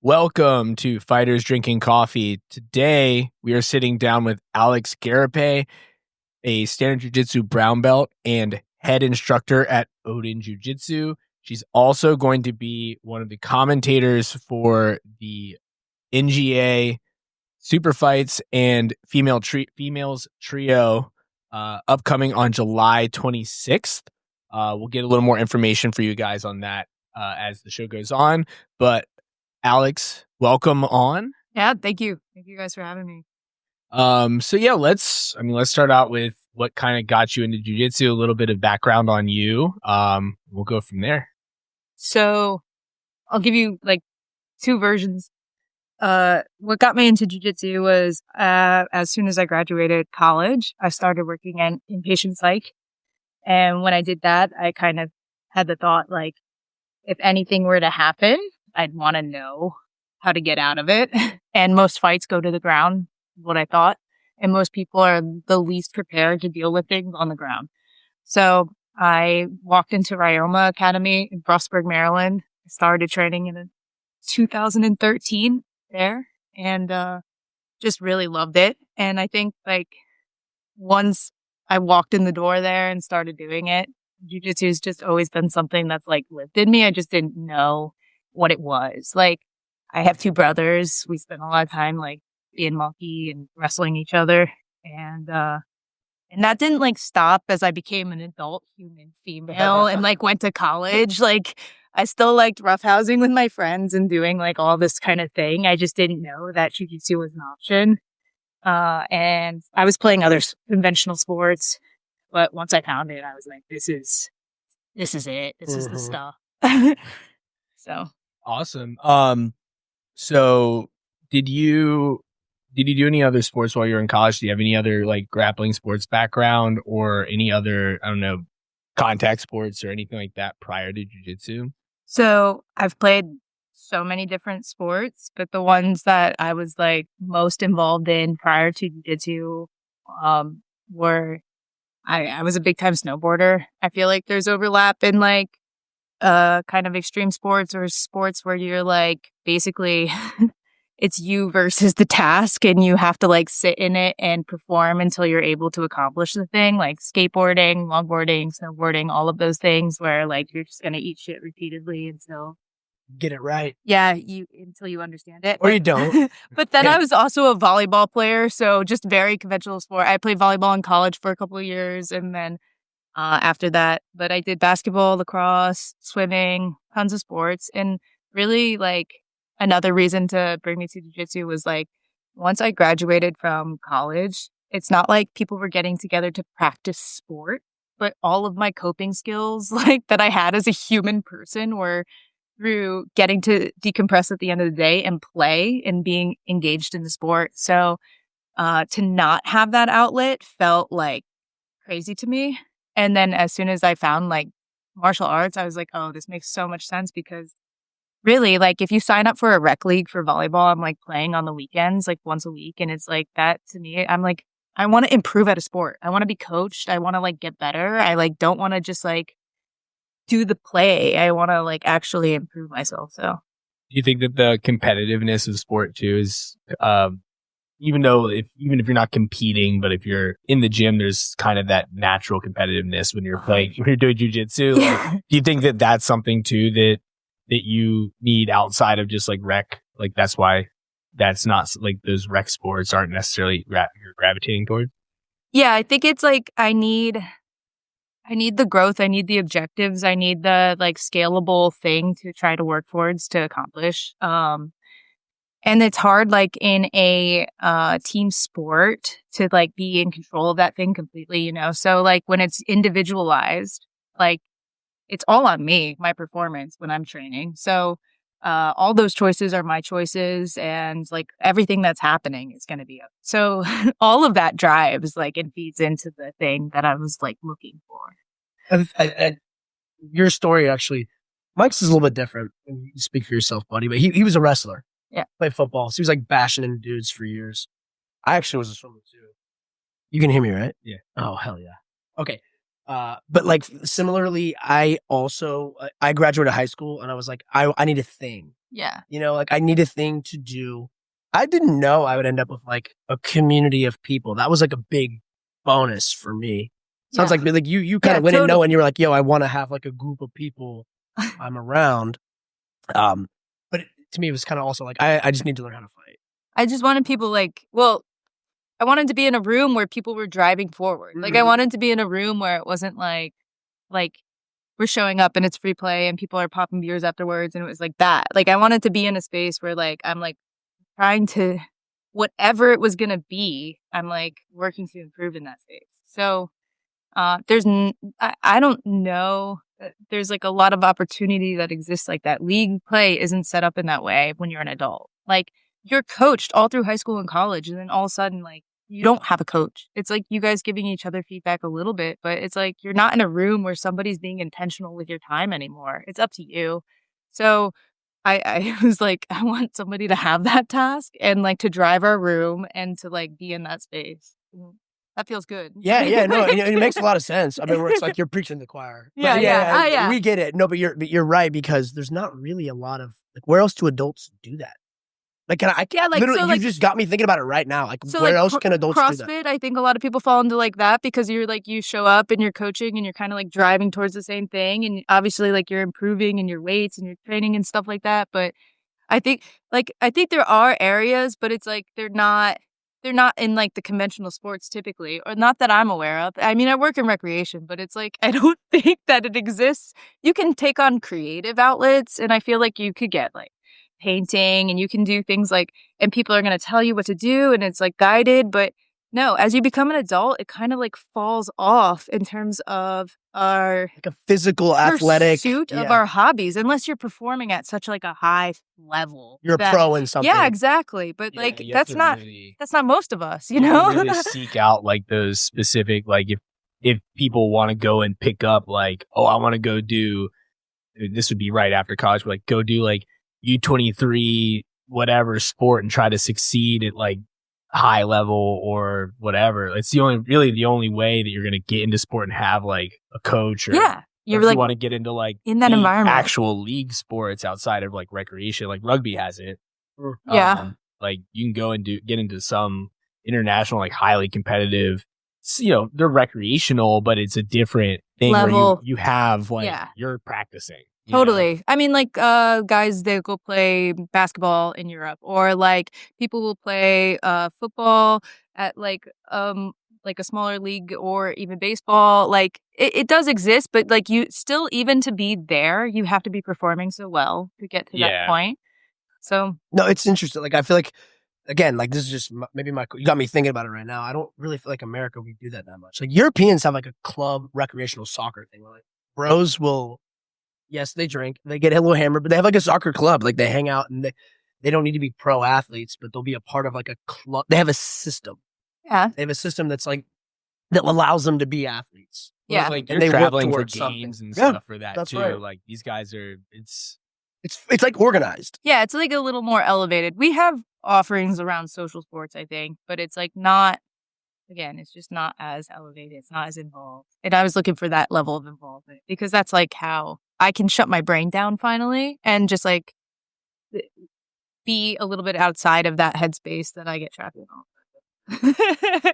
Welcome to Fighters Drinking Coffee. Today, we are sitting down with Alex Garipay, a standard jiu-jitsu brown belt and head instructor at Oden Jiu-Jitsu. She's also going to be one of the commentators for the NGA Superfights and females trio upcoming on July 26th. We'll get a little more information for you guys on that as the show goes on, but Alex, welcome on. Yeah, thank you. Thank you guys for having me. Let's start out with what kind of got you into jiu-jitsu, a little bit of background on you. We'll go from there. So I'll give you like two versions. What got me into jiu-jitsu was as soon as I graduated college, I started working in inpatient psych. And when I did that, I kind of had the thought, like, if anything were to happen, I'd want to know how to get out of it. And most fights go to the ground, is what I thought. And most people are the least prepared to deal with things on the ground. So I walked into Ryoma Academy in Frostburg, Maryland. I started training in 2013 there and just really loved it. And I think like once I walked in the door there and started doing it, jiu-jitsu has just always been something that's like lived in me. I just didn't know what it was. Like, I have two brothers. We spent a lot of time like being monkey and wrestling each other. And that didn't like stop as I became an adult human female and like went to college. Like, I still liked roughhousing with my friends and doing like all this kind of thing. I just didn't know that jiu-jitsu was an option. And I was playing other conventional sports, but once I found it, I was like, this is it. This is the stuff. So awesome. So did you do any other sports while you were in college? Do you have any other like grappling sports background or any other, I don't know, contact sports or anything like that prior to jiu-jitsu? So I've played so many different sports, but the ones that I was like most involved in prior to jiu-jitsu were I was a big time snowboarder. I feel like there's overlap in like kind of extreme sports or sports where you're like basically it's you versus the task and you have to like sit in it and perform until you're able to accomplish the thing, like skateboarding, longboarding, snowboarding, all of those things where like you're just going to eat shit repeatedly until get it right. Yeah, until you understand it. Or you don't. But then I was also a volleyball player, so just very conventional sport. I played volleyball in college for a couple of years and then after that, but I did basketball, lacrosse, swimming, tons of sports. And really like another reason to bring me to jiu-jitsu was like, once I graduated from college, it's not like people were getting together to practice sport, but all of my coping skills like that I had as a human person were through getting to decompress at the end of the day and play and being engaged in the sport. So to not have that outlet felt like crazy to me. And then as soon as I found like martial arts, I was like, oh, this makes so much sense because really like if you sign up for a rec league for volleyball, I'm like playing on the weekends, like once a week. And it's like that to me, I'm like, I want to improve at a sport. I want to be coached. I want to like get better. I like don't want to just like do the play. I want to like actually improve myself. So Do you think that the competitiveness of sport too is even if you're not competing, but if you're in the gym, there's kind of that natural competitiveness when you're playing, when you're doing jiu-jitsu. Like, do you think that that's something too that you need outside of just like rec? Like that's why that's not like those rec sports aren't necessarily you're gravitating toward? Yeah, I think it's like I need the growth. I need the objectives. I need the like scalable thing to try to work towards to accomplish. And it's hard, like in a team sport, to like be in control of that thing completely, you know? So like when it's individualized, like it's all on me, my performance when I'm training. So all those choices are my choices and like everything that's happening is going to be up. So all of that drives like and feeds into the thing that I was like looking for. Your story actually, Mike's is a little bit different. You speak for yourself, buddy, but he was a wrestler. Yeah. Played football. So he was like bashing into dudes for years. I actually was a swimmer too. You can hear me, right? Yeah. Oh, hell yeah. Okay. But like similarly, I graduated high school and I was like, I need a thing. Yeah. You know, like I need a thing to do. I didn't know I would end up with like a community of people. That was like a big bonus for me. Sounds Yeah. like you kind of went in totally. knowing you were like, yo, I want to have like a group of people I'm around. But to me, it was kind of also like, I just need to learn how to fight. I just wanted people I wanted to be in a room where people were driving forward. Like I wanted to be in a room where it wasn't like we're showing up and it's free play and people are popping beers afterwards and it was like that. Like I wanted to be in a space where like I'm like trying to whatever it was gonna be, I'm like working to improve in that space. So I don't know. There's like a lot of opportunity that exists like that. League play isn't set up in that way when you're an adult. Like you're coached all through high school and college, and then all of a sudden, like you don't have a coach. It's like you guys giving each other feedback a little bit, but it's like you're not in a room where somebody's being intentional with your time anymore. It's up to you. So I was like, I want somebody to have that task and like to drive our room and to like be in that space. That feels good. Yeah, no, it makes a lot of sense. I mean, it's like you're preaching to the choir. But Yeah. We get it. No, but you're right because there's not really a lot of like where else do adults do that? Like, you just got me thinking about it right now. Like, so where like, else can adults do that? CrossFit, I think a lot of people fall into like that because you're like, you show up and you're coaching and you're kind of like driving towards the same thing. And obviously like you're improving in your weights and your training and stuff like that. But I think there are areas, but it's like they're not in like the conventional sports typically, or not that I'm aware of. I mean, I work in recreation, but it's like I don't think that it exists. You can take on creative outlets, and I feel like you could get like painting, and you can do things like, and people are going to tell you what to do, and it's like guided. But no, as you become an adult, it kind of like falls off in terms of our like a physical athletic pursuit of our hobbies, unless you're performing at such like a high level. You're a pro in something. Yeah, exactly. But like that's not most of us, you know. Really seek out like those specific, like if people want to go and pick up like, oh, I want to go do, this would be right after college, but like go do like U23 whatever sport and try to succeed at like high level or whatever. It's the only way that you're going to get into sport and have like a coach or you want to get into like in that environment, actual league sports outside of like recreation, like rugby has it. Like you can go and get into some international, like highly competitive, you know, they're recreational, but it's a different thing level. Where you have like, you're practicing. Totally. Know? I mean, like, guys, they go play basketball in Europe, or like people will play football at like a smaller league, or even baseball. Like it does exist, but like you still, even to be there, you have to be performing so well to get to that point. So no, it's interesting. Like I feel like, again, like this is just maybe you got me thinking about it right now. I don't really feel like America we do that much. Like Europeans have like a club recreational soccer thing where like bros will. Yes, they drink. They get a little hammered, but they have like a soccer club. Like they hang out and they don't need to be pro athletes, but they'll be a part of like a club. They have a system. Yeah. They have a system that's like, that allows them to be athletes. Yeah. Like and they're they traveling for something. games and stuff for that too. Right. Like these guys are, it's like organized. Yeah. It's like a little more elevated. We have offerings around social sports, I think, but it's like not, again, it's just not as elevated. It's not as involved. And I was looking for that level of involvement because that's like how I can shut my brain down finally and just like be a little bit outside of that headspace that I get trapped in all.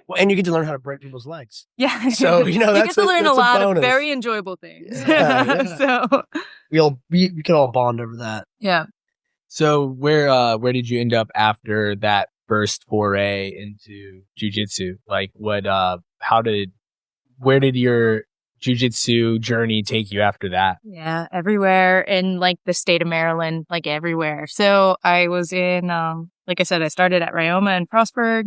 Well, and you get to learn how to break people's legs. Yeah. So, you know, you get to learn a lot bonus. of very enjoyable things. Yeah. So we can all bond over that. Yeah. So where did you end up after that first foray into jiu-jitsu? Like where did your jiu-jitsu journey take you after that? Yeah, everywhere in like the state of Maryland, like everywhere. So I was in, like I said, I started at Ryoma in Frostburg.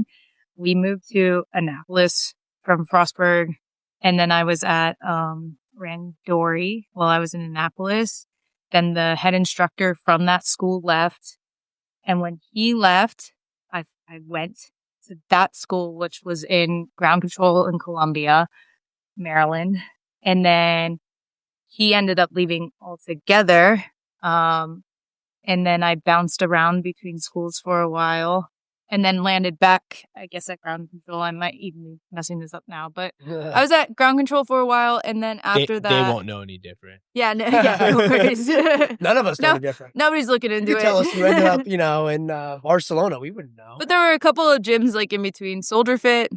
We moved to Annapolis from Frostburg. And then I was at Randori while I was in Annapolis. Then the head instructor from that school left. And when he left, I went to that school, which was in ground control in Columbia, Maryland. And then he ended up leaving altogether. And then I bounced around between schools for a while. and then landed back, I guess, at ground control. I might even be messing this up now, but I was at ground control for a while, and then after that... They won't know any different. Yeah, no worries. None of us know any different. Nobody's looking into it. You tell us you ended up, in Barcelona. We wouldn't know. But there were a couple of gyms like in between. Soldier Fit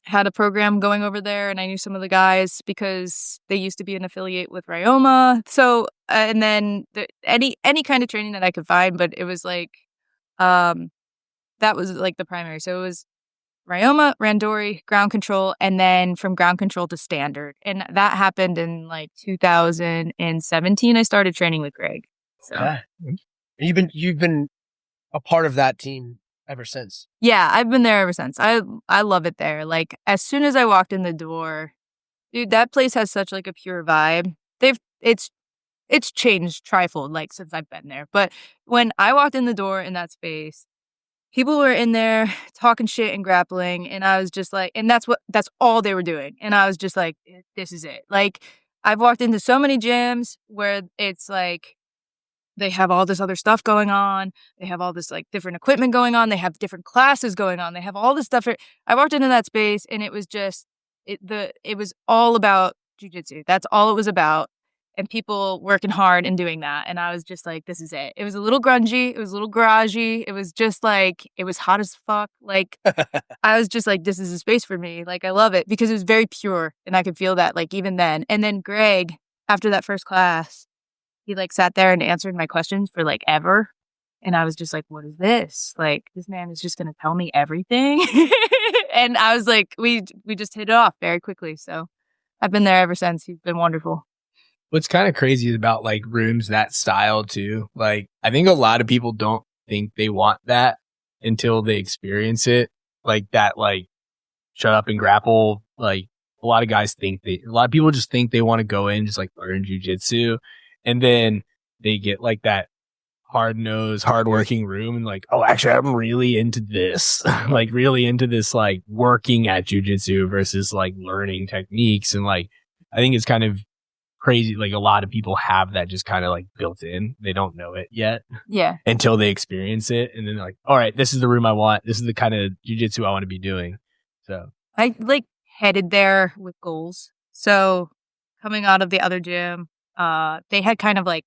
had a program going over there, and I knew some of the guys because they used to be an affiliate with Ryoma. So, and then any kind of training that I could find, but it was like... that was like the primary. So it was Ryoma, Randori, ground control, and then from ground control to standard. And that happened in like 2017. I started training with Greg. So okay. You've been a part of that team ever since. Yeah, I've been there ever since. I love it there. Like as soon as I walked in the door, dude, that place has such like a pure vibe. It's changed trifold like since I've been there. But when I walked in the door in that space, people were in there talking shit and grappling, and I was just like, and that's all they were doing. And I was just like, this is it. Like, I've walked into so many gyms where it's like, they have all this other stuff going on. They have all this like different equipment going on. They have different classes going on. They have all this stuff. I walked into that space, and it was just, it was all about jiu-jitsu. That's all it was about. And people working hard and doing that. And I was just like, this is it. It was a little grungy. It was a little garagey. It was just like, it was hot as fuck. Like, I was just like, this is a space for me. Like, I love it because it was very pure. And I could feel that, like, even then. And then Greg, after that first class, he, like, sat there and answered my questions for, like, ever. And I was just like, what is this? Like, this man is just going to tell me everything. And I was like, we just hit it off very quickly. So I've been there ever since. He's been wonderful. What's kind of crazy about like rooms that style too. Like I think a lot of people don't think they want that until they experience it. Like that, like shut up and grapple. Like a lot of people just think they want to go in, just like learn jujitsu. And then they get like that hard-nosed, hard-working room and like, oh, actually, I'm really into this. Like really into this, like working at jujitsu versus like learning techniques. And like, I think it's kind of crazy. Like a lot of people have that just kind of like built in. They don't know it yet. Yeah. Until they experience it. And then they're like, all right, this is the room I want. This is the kind of jiu-jitsu I want to be doing. So I like headed there with goals. So coming out of the other gym, they had kind of like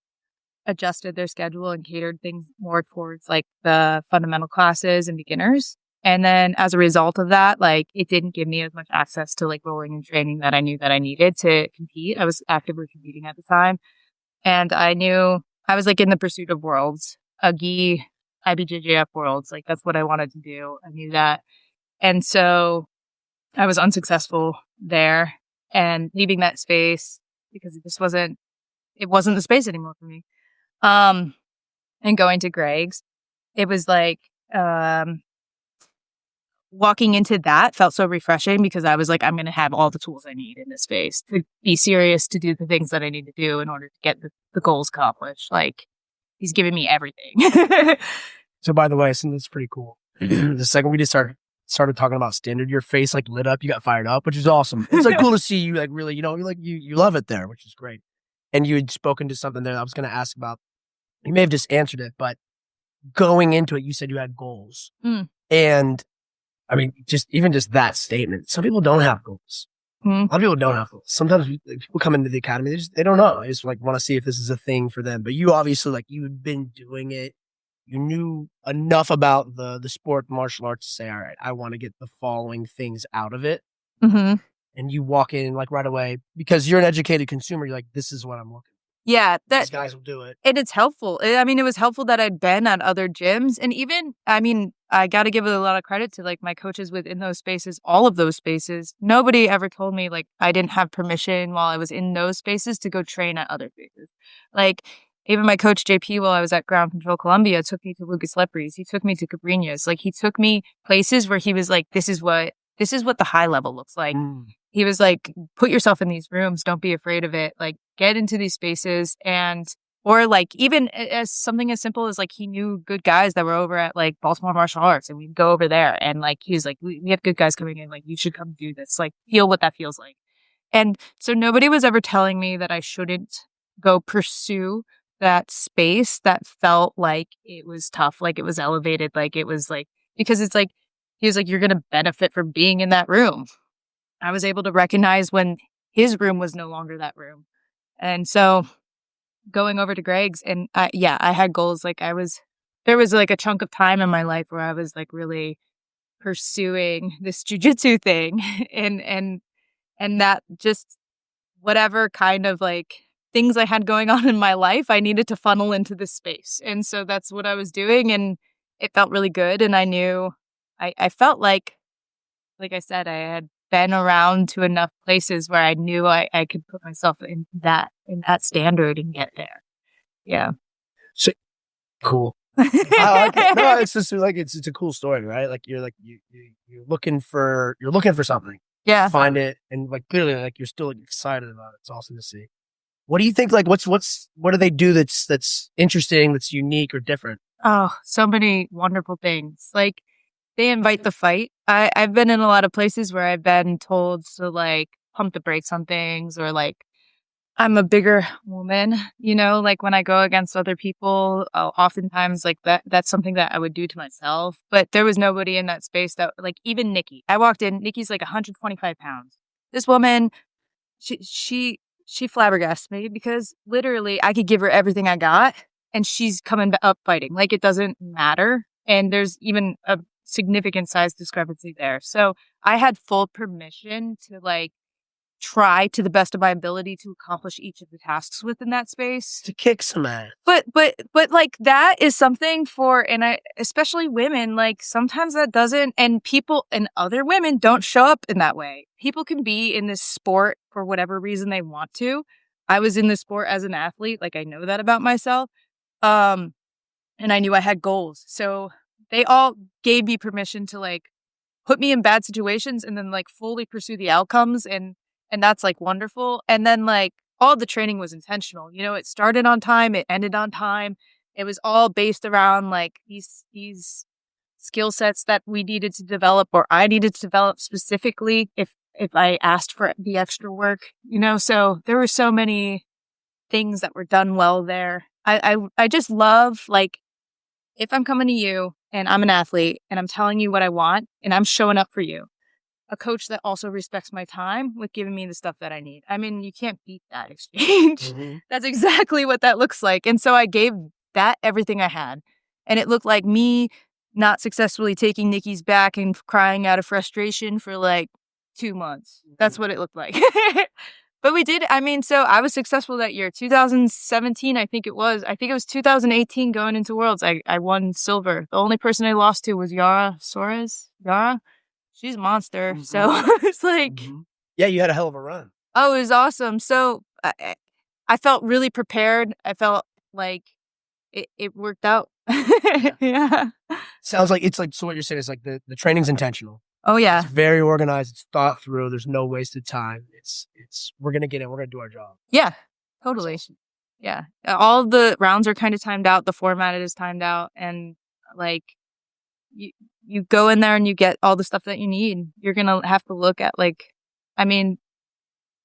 adjusted their schedule and catered things more towards like the fundamental classes and beginners. And then as a result of that, like it didn't give me as much access to like rolling and training that I knew that I needed to compete. I was actively competing at the time. And I knew I was like in the pursuit of worlds, NGA BJJ worlds. Like that's what I wanted to do. I knew that. And so I was unsuccessful there and leaving that space because it wasn't the space anymore for me. And going to Greg's, it was like, walking into that felt so refreshing because I was like, I'm going to have all the tools I need in this space to be serious, to do the things that I need to do in order to get the goals accomplished. Like, he's giving me everything. So, by the way, I think that's pretty cool. The second we just started talking about standard, your face like lit up, you got fired up, which is awesome. It's like cool to see you like really, you love it there, which is great. And you had spoken to something there that I was going to ask about. You may have just answered it, but going into it, you said you had goals. And I mean, just that statement. Some people don't have goals. A lot of people don't have goals. Sometimes people come into the academy, they don't know. They just like want to see if this is a thing for them. But you obviously you've been doing it. You knew enough about the sport, martial arts to say, all right, I want to get the following things out of it. Mm-hmm. And you walk in like right away because you're an educated consumer. You're like, this is what I'm looking for. Yeah, these guys will do it. And it's helpful. I mean, it was helpful that I'd been at other gyms. And even, I mean, I got to give a lot of credit to like my coaches within those spaces, all of those spaces. Nobody ever told me like I didn't have permission while I was in those spaces to go train at other spaces. Like even my coach JP, while I was at Ground Control Columbia, took me to Lucas Lepri's. He took me to Cabrinhas. Like he took me places where he was like, this is what the high level looks like. He was like, put yourself in these rooms. Don't be afraid of it. Like get into these spaces or like even as something as simple as like he knew good guys that were over at like Baltimore Martial Arts and we'd go over there and like he was like, we have good guys coming in. Like you should come do this. Like feel what that feels like. And so nobody was ever telling me that I shouldn't go pursue that space that felt like it was tough, like it was elevated, like it because it's like, he was like, you're going to benefit from being in that room. I was able to recognize when his room was no longer that room. And so going over to Greg's, and I had goals. Like there was like a chunk of time in my life where I was like really pursuing this jiu-jitsu thing and that just whatever kind of like things I had going on in my life, I needed to funnel into this space. And so that's what I was doing. And it felt really good. And I knew I felt like I said, I had been around to enough places where I knew I could put myself in that standard and get there. Yeah. So cool. I like it. No, it's just like it's a cool story, right? Like you're looking for something. Yeah. Find it, and like clearly like you're still excited about it. It's awesome to see. What do you think? Like what do they do that's interesting, that's unique or different? Oh, so many wonderful things. Like they invite the fight. I've been in a lot of places where I've been told to like pump the brakes on things, or like I'm a bigger woman, like when I go against other people, oftentimes like that's something that I would do to myself. But there was nobody in that space that, like, even Nikki. I walked in, Nikki's like 125 pounds. This woman, she flabbergasted me because literally I could give her everything I got and she's coming up fighting. Like, it doesn't matter. And there's even a significant size discrepancy there. So I had full permission to like try to the best of my ability to accomplish each of the tasks within that space. To kick some ass. But like that is something for, and especially women, like sometimes that doesn't, and people and other women don't show up in that way. People can be in this sport for whatever reason they want to. I was in this sport as an athlete. Like I know that about myself. And I knew I had goals. So they all gave me permission to like put me in bad situations and then like fully pursue the outcomes. And that's like wonderful. And then like all the training was intentional. It started on time. It ended on time. It was all based around like these skill sets that we needed to develop, or I needed to develop specifically if I asked for the extra work, So there were so many things that were done well there. I just love, like, if I'm coming to you and I'm an athlete and I'm telling you what I want and I'm showing up for you, a coach that also respects my time with giving me the stuff that I need. I mean, you can't beat that exchange. Mm-hmm. That's exactly what that looks like. And so I gave that everything I had. And it looked like me not successfully taking Nikki's back and crying out of frustration for like 2 months. That's what it looked like. But we did. I mean, so I was successful that year. 2017, I think it was 2018 going into Worlds. I won silver. The only person I lost to was Yara Suarez. Yara? She's a monster. Mm-hmm. So it's like... Mm-hmm. Yeah, you had a hell of a run. Oh, it was awesome. So I felt really prepared. I felt like it worked out. Yeah. Sounds like it's like, so what you're saying is like the training's intentional. Oh, yeah. It's very organized. It's thought through. There's no wasted time. It's we're going to get in. We're going to do our job. Yeah, totally. Awesome. Yeah. All the rounds are kind of timed out. The format is timed out. And like, you go in there and you get all the stuff that you need. You're going to have to look at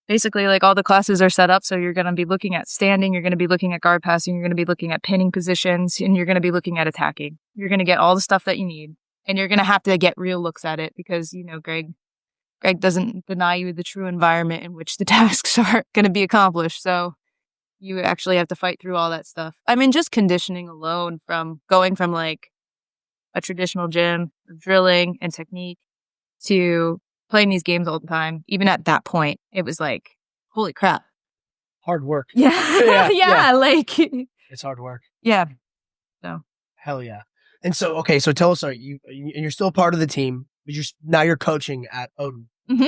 basically like all the classes are set up. So you're going to be looking at standing. You're going to be looking at guard passing. You're going to be looking at pinning positions, and you're going to be looking at attacking. You're going to get all the stuff that you need. And you're going to have to get real looks at it because, Greg doesn't deny you the true environment in which the tasks are going to be accomplished. So you actually have to fight through all that stuff. I mean, just conditioning alone, from going from like a traditional gym, drilling and technique, to playing these games all the time. Even at that point, it was like, holy crap. Hard work. Yeah. Yeah. Like, it's hard work. Yeah. So. Hell yeah. And so, okay, so tell us, you're still part of the team, but now you're coaching at Oden. Mm-hmm.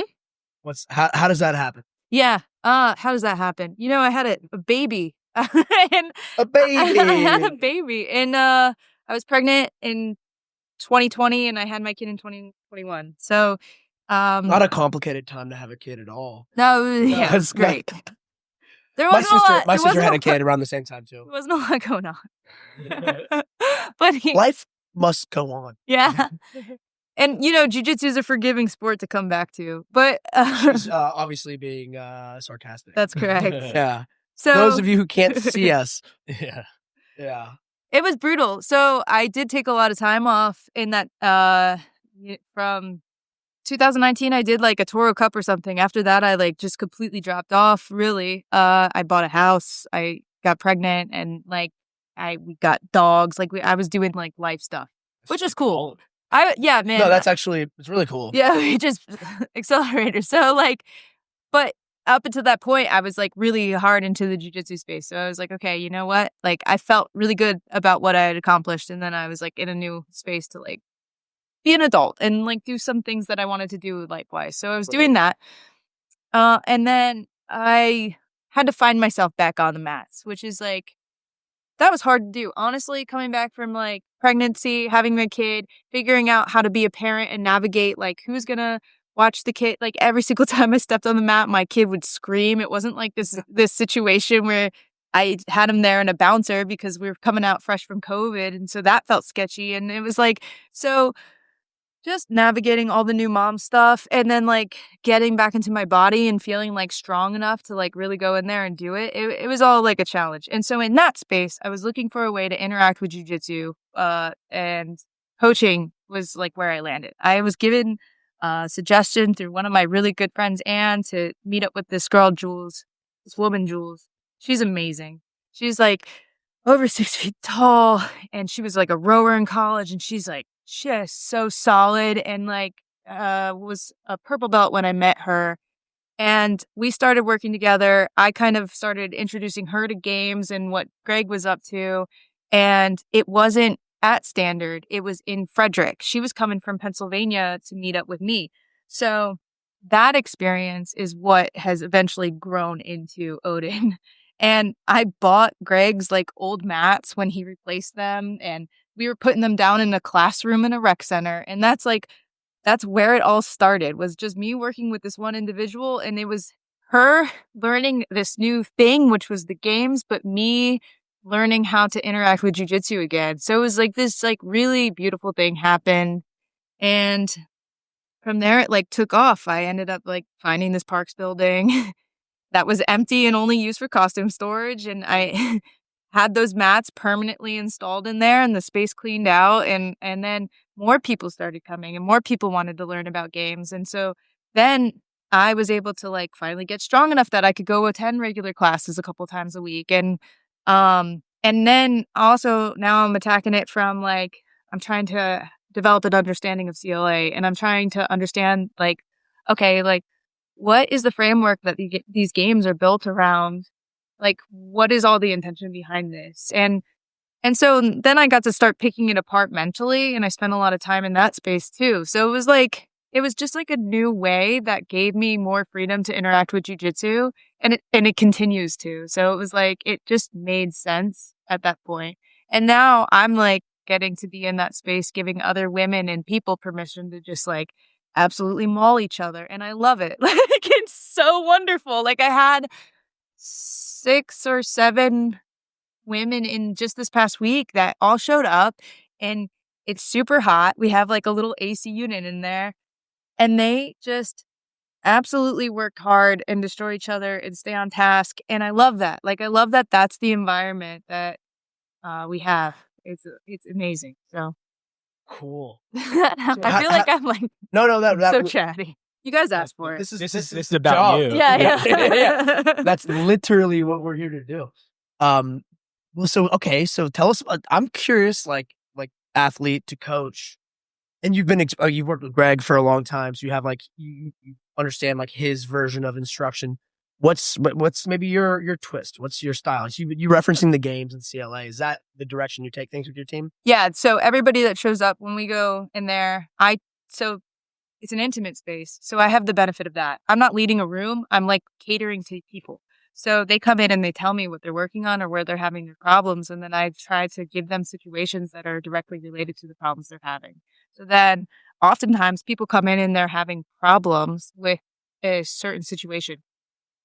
How does that happen? Yeah. How does that happen? I had a baby. A baby. I had a baby. And I was pregnant in 2020 and I had my kid in 2021. So not a complicated time to have a kid at all. No, yeah, it was great. My sister had a kid around the same time too. There wasn't a lot going on. But life must go on. Yeah. And, jiu-jitsu is a forgiving sport to come back to. But she's obviously being sarcastic. That's correct. Yeah. So those of you who can't see us. Yeah. It was brutal. So I did take a lot of time off in that from 2019. I did like a Toro Cup or something. After that, I like just completely dropped off. Really, I bought a house. I got pregnant, and like we got dogs. Like I was doing like life stuff, which is cool. Man. No, it's really cool. Yeah, we just accelerator. So like, but up until that point, I was like really hard into the jiu-jitsu space. So I was like, okay, you know what? Like I felt really good about what I had accomplished. And then I was like in a new space to like be an adult and like do some things that I wanted to do likewise. So I was doing that. And then I had to find myself back on the mats, which is like, that was hard to do. Honestly, coming back from like pregnancy, having my kid, figuring out how to be a parent and navigate like who's going to watch the kid. Like every single time I stepped on the mat, my kid would scream. It wasn't like this situation where I had him there in a bouncer because we were coming out fresh from COVID. And so that felt sketchy. And it was like, so just navigating all the new mom stuff and then like getting back into my body and feeling like strong enough to like really go in there and do it. It was all like a challenge. And so in that space, I was looking for a way to interact with jiu-jitsu, and coaching was like where I landed. I was given a suggestion through one of my really good friends, Anne, to meet up with this girl, Jules, this woman, Jules. She's amazing. She's like over 6 feet tall, and she was like a rower in college, and she's like just so solid, and like was a purple belt when I met her. And we started working together. I kind of started introducing her to games and what Greg was up to. And it wasn't at Standard. It was in Frederick. She was coming from Pennsylvania to meet up with me. So that experience is what has eventually grown into Oden. And I bought Greg's like old mats when he replaced them. And we were putting them down in a classroom in a rec center. And that's where it all started, was just me working with this one individual. And it was her learning this new thing, which was the games, but me learning how to interact with jiu-jitsu again. So it was like this like really beautiful thing happened. And from there, it like took off. I ended up like finding this Parks building that was empty and only used for costume storage. And I had those mats permanently installed in there and the space cleaned out. And then more people started coming and more people wanted to learn about games. And so then I was able to like finally get strong enough that I could go attend regular classes a couple times a week. And then also now I'm attacking it from like, I'm trying to develop an understanding of CLA, and I'm trying to understand like, okay, like what is the framework that these games are built around? Like, what is all the intention behind this? And so then I got to start picking it apart mentally, and I spent a lot of time in that space too. So it was just like a new way that gave me more freedom to interact with jiu-jitsu, and it continues to. So it was like, it just made sense at that point. And now I'm like getting to be in that space, giving other women and people permission to just like absolutely maul each other. And I love it. Like, it's so wonderful. Like I had 6 or 7 women in just this past week that all showed up, and it's super hot. We have like a little AC unit in there, and they just absolutely work hard and destroy each other and stay on task. And I love that. Like, I love that that's the environment that we have. It's amazing. So cool. I feel like I'm like that so chatty. You guys asked for it. This is about you. Yeah. That's literally what we're here to do. Well, so tell us. I'm curious, like athlete to coach, and you've worked with Greg for a long time, so you have like you understand like his version of instruction. What's maybe your twist? What's your style? So you referencing the games and CLA. Is that the direction you take things with your team? Yeah. So everybody that shows up when we go in there, it's an intimate space. So I have the benefit of that. I'm not leading a room. I'm like catering to people. So they come in and they tell me what they're working on or where they're having their problems. And then I try to give them situations that are directly related to the problems they're having. So then oftentimes people come in and they're having problems with a certain situation,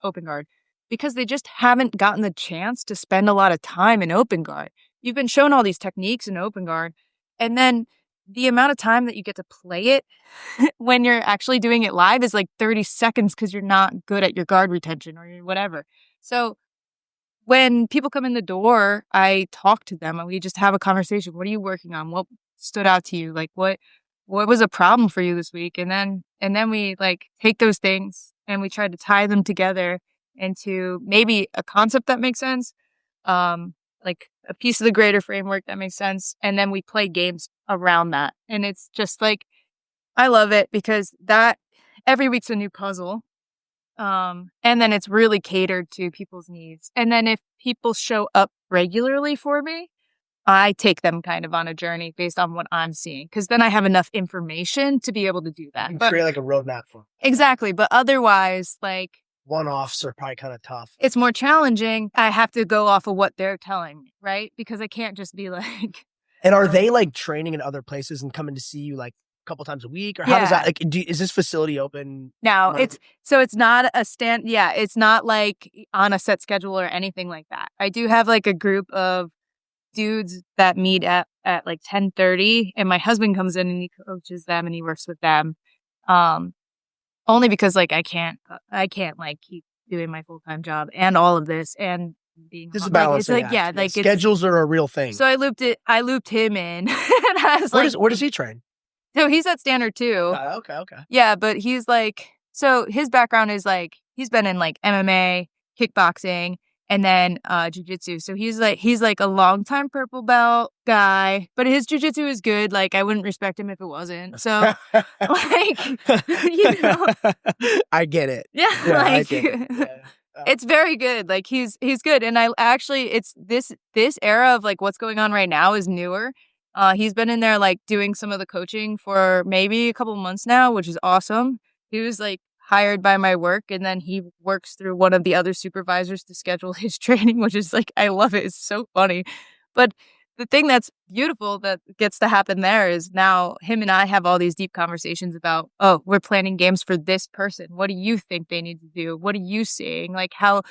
open guard, because they just haven't gotten the chance to spend a lot of time in open guard. You've been shown all these techniques in open guard, and then the amount of time that you get to play it when you're actually doing it live is like 30 seconds because you're not good at your guard retention or whatever. So when people come in the door, I talk to them and we just have a conversation. What are you working on? What stood out to you? Like what was a problem for you this week? And then we like take those things and we try to tie them together into maybe a concept that makes sense, like a piece of the greater framework that makes sense. And then we play games around that. And it's just like, I love it because that every week's a new puzzle. And then it's really catered to people's needs. And then if people show up regularly for me, I take them kind of on a journey based on what I'm seeing. Because then I have enough information to be able to do that. You create like a roadmap for them. Exactly. But otherwise, like, one-offs are probably kind of tough. It's more challenging. I have to go off of what they're telling me, right? Because I can't just be like... And are they like training in other places and coming to see you like a couple times a week? Or how does that, like, is this facility open? No, it's not a it's not like on a set schedule or anything like that. I do have like a group of dudes that meet at like 10:30 and my husband comes in and he coaches them and he works with them. Only because like I can't like keep doing my full-time job and all of this and being this is balance. It's like like schedules are a real thing. So I looped him in and I was where does he train? So he's at Standard too. Okay. Yeah, but he's like, so his background is like he's been in like MMA, kickboxing, and then jiu-jitsu. So he's like a longtime purple belt guy, but his jiu-jitsu is good. Like I wouldn't respect him if it wasn't. So like you know, I get it. Yeah, like I get it. Yeah. It's very good. Like he's good. And I actually it's this era of like what's going on right now is newer. He's been in there like doing some of the coaching for maybe a couple months now, which is awesome. He was like hired by my work and then he works through one of the other supervisors to schedule his training, which is like, I love it. It's so funny. But the thing that's beautiful that gets to happen there is now him and I have all these deep conversations about, oh, we're planning games for this person. What do you think they need to do? What are you seeing? Like how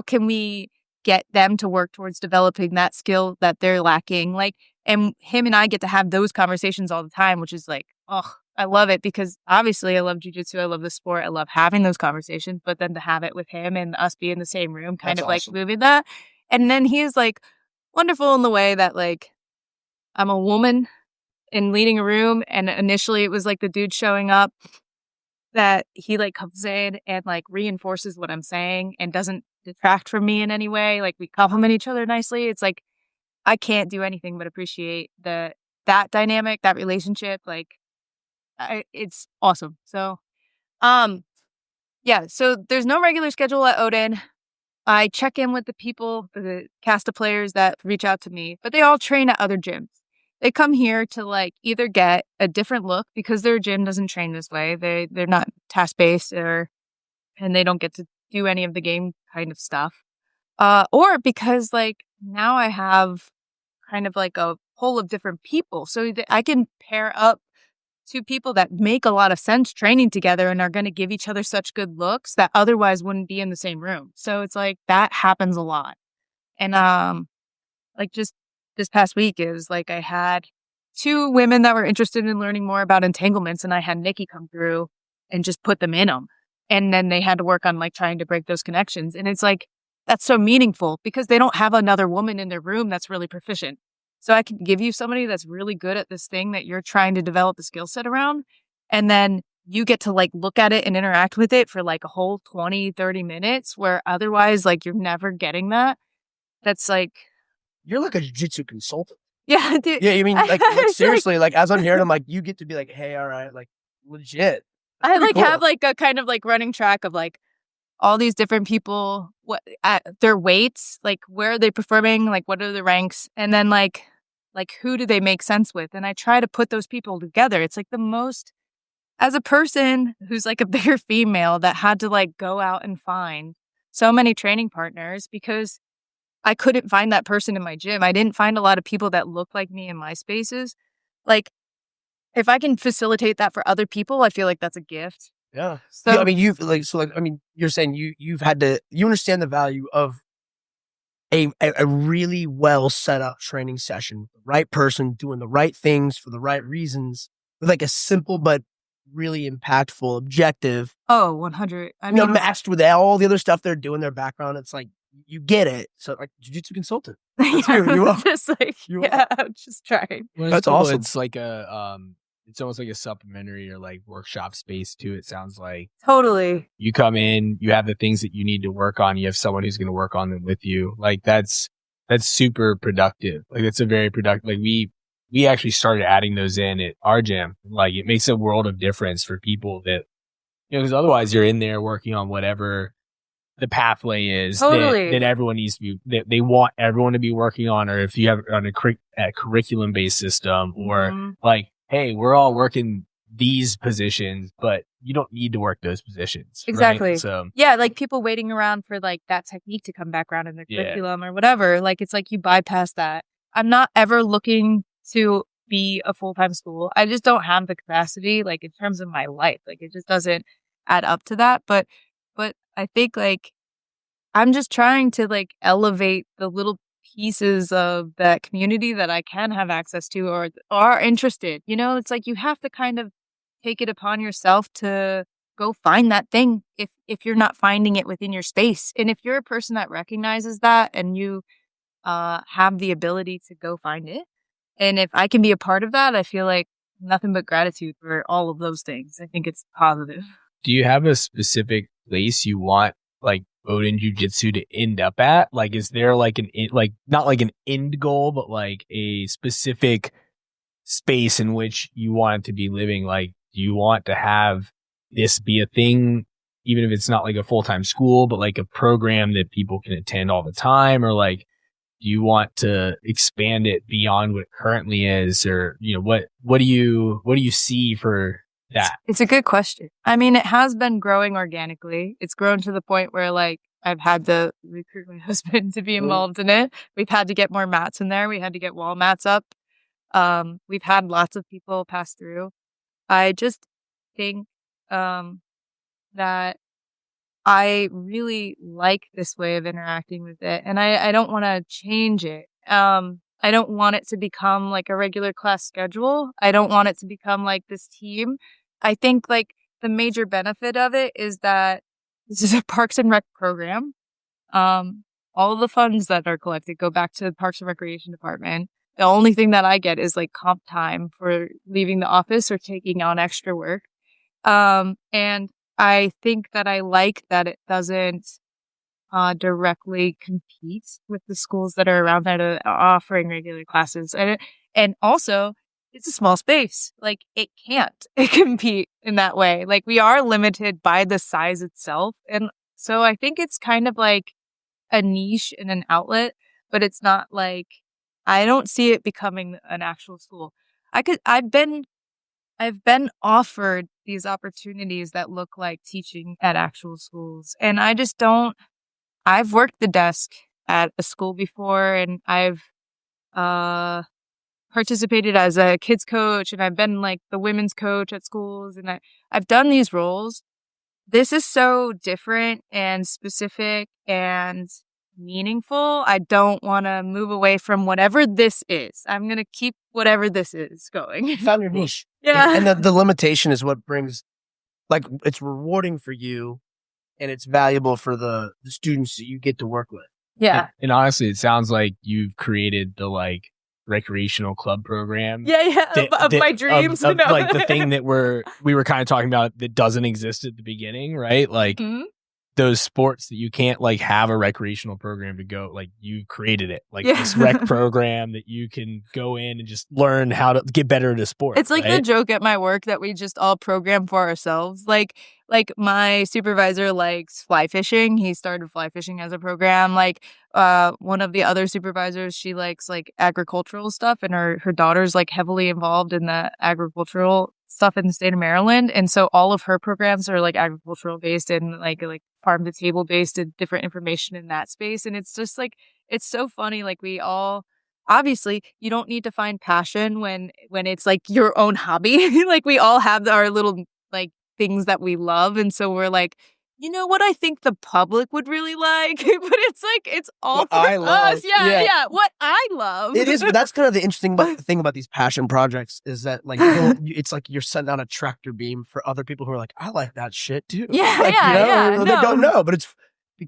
can we get them to work towards developing that skill that they're lacking? Like, and him and I get to have those conversations all the time, which is like, oh, I love it because obviously I love jiu-jitsu. I love the sport. I love having those conversations, but then to have it with him and us be in the same room, kind of awesome. like moving that. And then he's like wonderful in the way that like I'm a woman in leading a room. And initially it was like the dude showing up that he like comes in and like reinforces what I'm saying and doesn't detract from me in any way. Like we compliment each other nicely. It's like, I can't do anything but appreciate that dynamic, that relationship. Like it's awesome. So, yeah, so there's no regular schedule at Oden. I check in with the people, the cast of players that reach out to me, but they all train at other gyms. They come here to like either get a different look because their gym doesn't train this way. They're not task-based and they don't get to do any of the game kind of stuff. Or because like now I have kind of like a pool of different people. So that I can pair up two people that make a lot of sense training together and are going to give each other such good looks that otherwise wouldn't be in the same room. So it's like that happens a lot. And like just this past week is like I had two women that were interested in learning more about entanglements and I had Nikki come through and just put them in them. And then they had to work on like trying to break those connections. And it's like, that's so meaningful because they don't have another woman in their room that's really proficient. So I can give you somebody that's really good at this thing that you're trying to develop a skill set around. And then you get to like look at it and interact with it for like a whole 20, 30 minutes where otherwise like you're never getting that. That's like. You're like a jiu-jitsu consultant. Yeah, dude. Yeah, you mean like seriously, like as I'm hearing, I'm like, you get to be like, hey, all right, like legit. I like cool. Have like a kind of like running track of like all these different people, what at their weights, like where are they performing, like what are the ranks, and then like who do they make sense with? And I try to put those people together. It's like the most, as a person who's like a bigger female that had to like go out and find so many training partners because I couldn't find that person in my gym. I didn't find a lot of people that looked like me in my spaces. Like if I can facilitate that for other people, I feel like that's a gift. Yeah. So yeah, I mean, you're saying you've had to, you understand the value of a really well set up training session, the right person doing the right things for the right reasons with like a simple but really impactful objective. Oh, 100. I mean, matched with all the other stuff they're doing, their background. It's like, you get it. So like jiu-jitsu consultant. That's you are. Just like, You yeah, I'm just trying. Well, That's cool. awesome. It's like it's almost like a supplementary or like workshop space too. It sounds like Totally. you come in, you have the things that you need to work on. You have someone who's going to work on them with you. Like that's super productive. Like it's a very productive, like we actually started adding those in at our gym. Like it makes a world of difference for people that, because otherwise you're in there working on whatever the pathway is Totally. that everyone needs to be, that they want everyone to be working on, or if you have on a curriculum based system, or like, hey, we're all working these positions, but you don't need to work those positions. Exactly. Right? So yeah, like people waiting around for like that technique to come back around in their Yeah. curriculum or whatever. Like it's like you bypass that. I'm not ever looking to be a full-time school. I just don't have the capacity, like in terms of my life. Like it just doesn't add up to that. But I think like I'm just trying to like elevate the little pieces of that community that I can have access to or are interested. You know, it's like you have to kind of take it upon yourself to go find that thing if you're not finding it within your space. And if you're a person that recognizes that and you have the ability to go find it, and if I can be a part of that, I feel like nothing but gratitude for all of those things. I think it's positive. do you have a specific place you want like Oden Jiu-Jitsu to end up at? Like, is there like like not like an end goal, but like a specific space in which you want it to be living? Like, do you want to have this be a thing, even if it's not like a full-time school, but like a program that people can attend all the time? Or like, do you want to expand it beyond what it currently is? Or, you know, what do you see for that? It's a good question. I mean, it has been growing organically. It's grown to the point where like I've had to recruit my husband to be involved in it. We've had to get more mats in there. We had to get wall mats up. We've had lots of people pass through. I just think that I really like this way of interacting with it, and I don't want to change it. I don't want it to become like a regular class schedule. I don't want it to become like this team. I think like the major benefit of it is that this is a Parks and Rec program. All of the funds that are collected go back to the Parks and Recreation Department. The only thing that I get is like comp time for leaving the office or taking on extra work. And I think that I like that it doesn't directly compete with the schools that are around that are offering regular classes. And also, it's a small space. Like, it can't compete in that way. Like, we are limited by the size itself. And so I think it's kind of like a niche and an outlet, but it's not like, I don't see it becoming an actual school. I've been offered these opportunities that look like teaching at actual schools. And I just don't. I've worked the desk at a school before, and I've participated as a kids coach, and I've been like the women's coach at schools, and I've done these roles. This is so different and specific and meaningful. I don't want to move away from whatever this is. I'm going to keep whatever this is going. You found your niche. Yeah. And the limitation is what brings, like, it's rewarding for you and it's valuable for the students that you get to work with. Yeah. And honestly, it sounds like you've created the like recreational club program. Yeah. Of my dreams. Of, No. like the thing that we were kind of talking about that doesn't exist at the beginning, right? Like those sports that you can't like have a recreational program to go, like you created it, like this rec program that you can go in and just learn how to get better at a sport. It's like right? the joke at my work that we just all program for ourselves. Like my supervisor likes fly fishing. He started fly fishing as a program. Like one of the other supervisors, she likes like agricultural stuff, and her daughter's like heavily involved in the agricultural stuff in the state of Maryland. And so all of her programs are like agricultural based and like farm to table based and different information in that space. And it's just like, it's so funny. Like we all, obviously you don't need to find passion when it's like your own hobby. Like we all have our little like things that we love. And so we're like, you know what I think the public would really like? But it's like, it's all What I for love. us. Yeah. What I love. It is, but that's kind of the interesting thing about these passion projects is that like it's like you're setting out a tractor beam for other people who are like, I like that shit too. Yeah, like, yeah. They don't know, but it's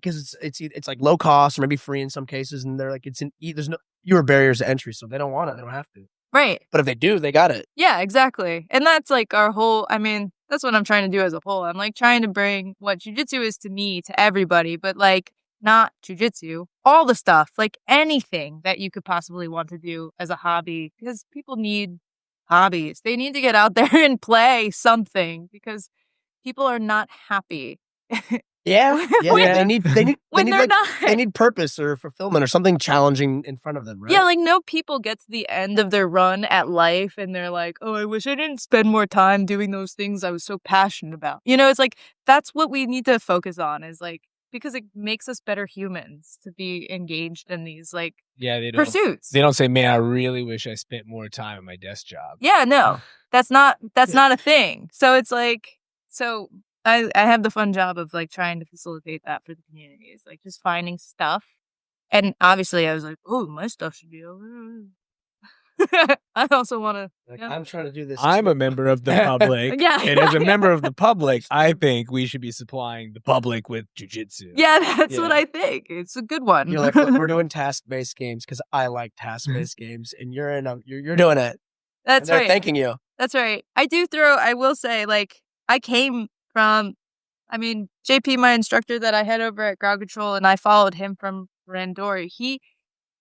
because it's like low cost or maybe free in some cases, and they're like there's no fewer barriers to entry, so if they don't want it, they don't have to. Right. But if they do, they got it. Yeah, exactly. And that's like our whole, I mean, that's what I'm trying to do as a whole. I'm like trying to bring what jiu-jitsu is to me, to everybody, but like not jiu-jitsu, all the stuff, like anything that you could possibly want to do as a hobby, because people need hobbies. They need to get out there and play something because people are not happy. Yeah. They need when they're like, not. they need purpose or fulfillment or something challenging in front of them, right? Yeah, like no people get to the end of their run at life and they're like, oh, I wish I didn't spend more time doing those things I was so passionate about. You know, it's like that's what we need to focus on, is like, because it makes us better humans to be engaged in these like pursuits. They don't say, man, I really wish I spent more time at my desk job. Yeah, no, that's not a thing. So it's like, I have the fun job of like trying to facilitate that for the communities, like just finding stuff. And obviously I was like, oh, my stuff should be over. I also want to. Like, I'm trying to do this. I'm a member of the public. Yeah. And as a member of the public, I think we should be supplying the public with jiu-jitsu. Yeah, that's what I think. It's a good one. You're like, we're doing task-based games because I like task-based games, and you're doing it. That's and they're right. thanking you. That's right. I will say, like, I came from, I mean, JP, my instructor that I had over at Ground Control, and I followed him from Randori.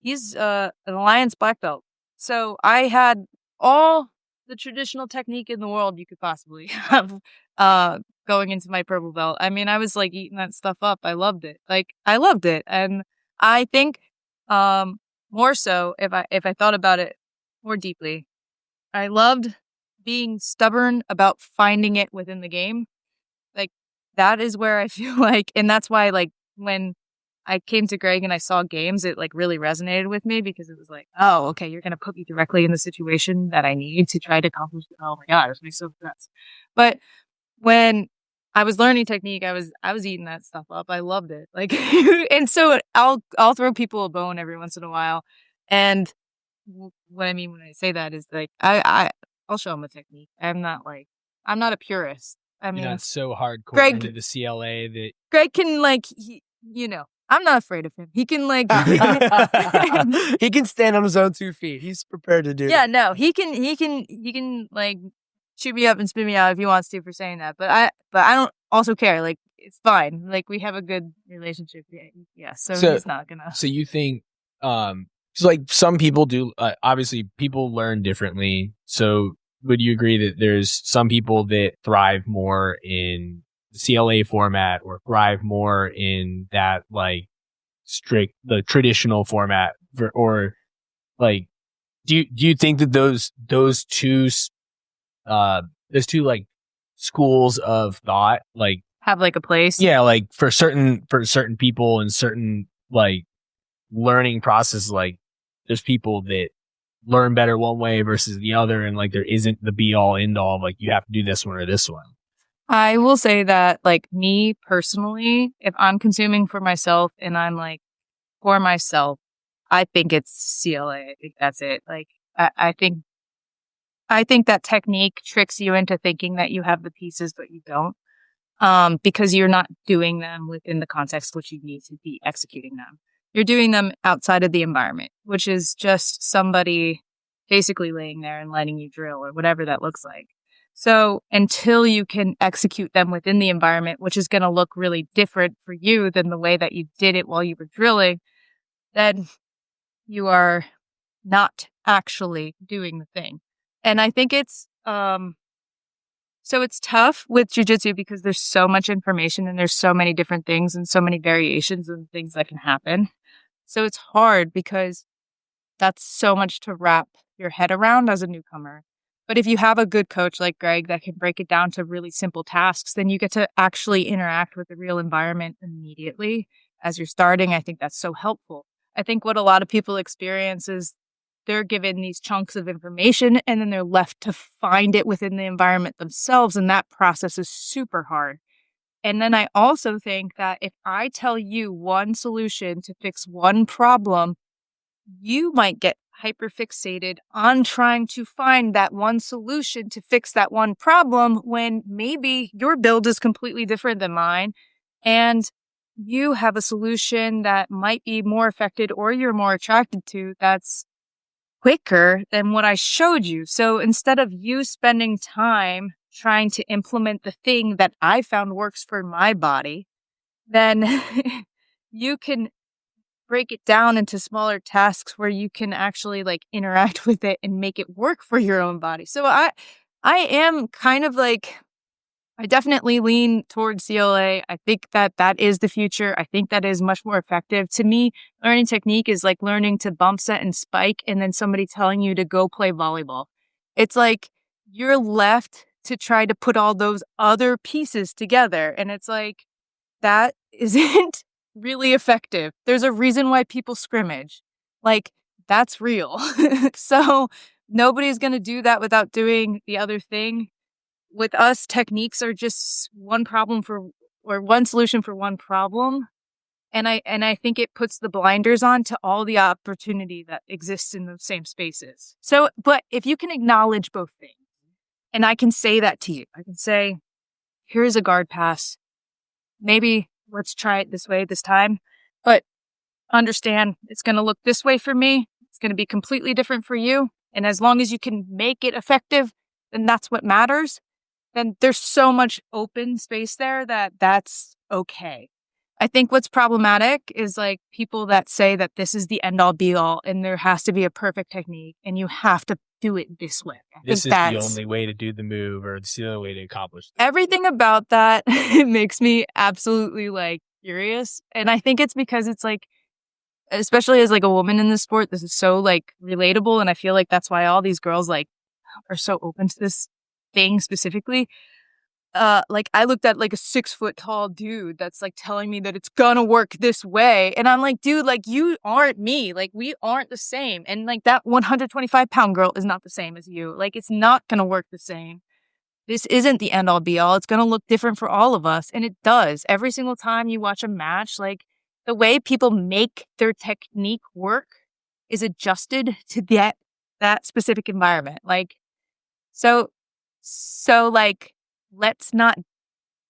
He's an Alliance black belt. So I had all the traditional technique in the world you could possibly have going into my purple belt. I mean, I was like eating that stuff up. I loved it. And I think more so if I thought about it more deeply, I loved being stubborn about finding it within the game. Like that is where I feel like, and that's why like when I came to Greg and I saw games, it like really resonated with me because it was like, oh, okay, you're going to put me directly in the situation that I need to try to accomplish. Oh my God, it makes so sense. But when I was learning technique, I was eating that stuff up. I loved it. Like, and so I'll throw people a bone every once in a while. And what I mean when I say that is like, I'll show them a technique. I'm not a purist. I mean, you're not so hardcore into the CLA that Greg can like, I'm not afraid of him. He can like he can stand on his own 2 feet. He's prepared to do it. Yeah, no, he can like shoot me up and spit me out if he wants to for saying that. But I don't also care. Like it's fine. Like we have a good relationship. Yeah. So he's not gonna. So you think so like some people do obviously people learn differently. So would you agree that there's some people that thrive more in CLA format or thrive more in that like the traditional format or like do you think that those two like schools of thought like have like a place? Yeah, like for certain people and certain like learning process, like there's people that learn better one way versus the other, and like there isn't the be all end all of like you have to do this one or this one. I will say that, like, me personally, if I'm consuming for myself and I'm, like, for myself, I think it's CLA. I think that's it. Like, I think that technique tricks you into thinking that you have the pieces, but you don't, because you're not doing them within the context which you need to be executing them. You're doing them outside of the environment, which is just somebody basically laying there and letting you drill or whatever that looks like. So until you can execute them within the environment, which is going to look really different for you than the way that you did it while you were drilling, then you are not actually doing the thing. And I think it's, so it's tough with jiu-jitsu because there's so much information and there's so many different things and so many variations and things that can happen. So it's hard because that's so much to wrap your head around as a newcomer. But if you have a good coach like Greg that can break it down to really simple tasks, then you get to actually interact with the real environment immediately as you're starting. I think that's so helpful. I think what a lot of people experience is they're given these chunks of information and then they're left to find it within the environment themselves. And that process is super hard. And then I also think that if I tell you one solution to fix one problem, you might get hyperfixated on trying to find that one solution to fix that one problem when maybe your build is completely different than mine. And you have a solution that might be more effective or you're more attracted to that's quicker than what I showed you. So instead of you spending time trying to implement the thing that I found works for my body, then you can break it down into smaller tasks where you can actually like interact with it and make it work for your own body. So I am kind of like, I definitely lean towards CLA. I think that is the future. I think that is much more effective. To me, learning technique is like learning to bump set and spike and then somebody telling you to go play volleyball. It's like you're left to try to put all those other pieces together. And it's like, that isn't really effective. There's a reason why people scrimmage. Like, that's real. So nobody's going to do that without doing the other thing. With us, techniques are just one solution for one problem. And I think it puts the blinders on to all the opportunity that exists in those same spaces. So, but if you can acknowledge both things, and I can say that to you, I can say, here's a guard pass. Maybe let's try it this way this time, but understand it's going to look this way for me. It's going to be completely different for you. And as long as you can make it effective, then that's what matters. Then there's so much open space there that's okay. I think what's problematic is like people that say that this is the end all be all and there has to be a perfect technique and you have to do it this way. This is the only way to do the move or it's the only way to accomplish it. Everything about that makes me absolutely like furious. And I think it's because it's like, especially as like a woman in this sport, this is so like relatable. And I feel like that's why all these girls like are so open to this thing specifically. Like I looked at like a 6-foot tall dude that's like telling me that it's gonna work this way. And I'm like, dude, like you aren't me. Like we aren't the same. And like that 125-pound girl is not the same as you. Like it's not gonna work the same. This isn't the end all be all. It's gonna look different for all of us. And it does. Every single time you watch a match, like the way people make their technique work is adjusted to that specific environment. Like, so like, let's not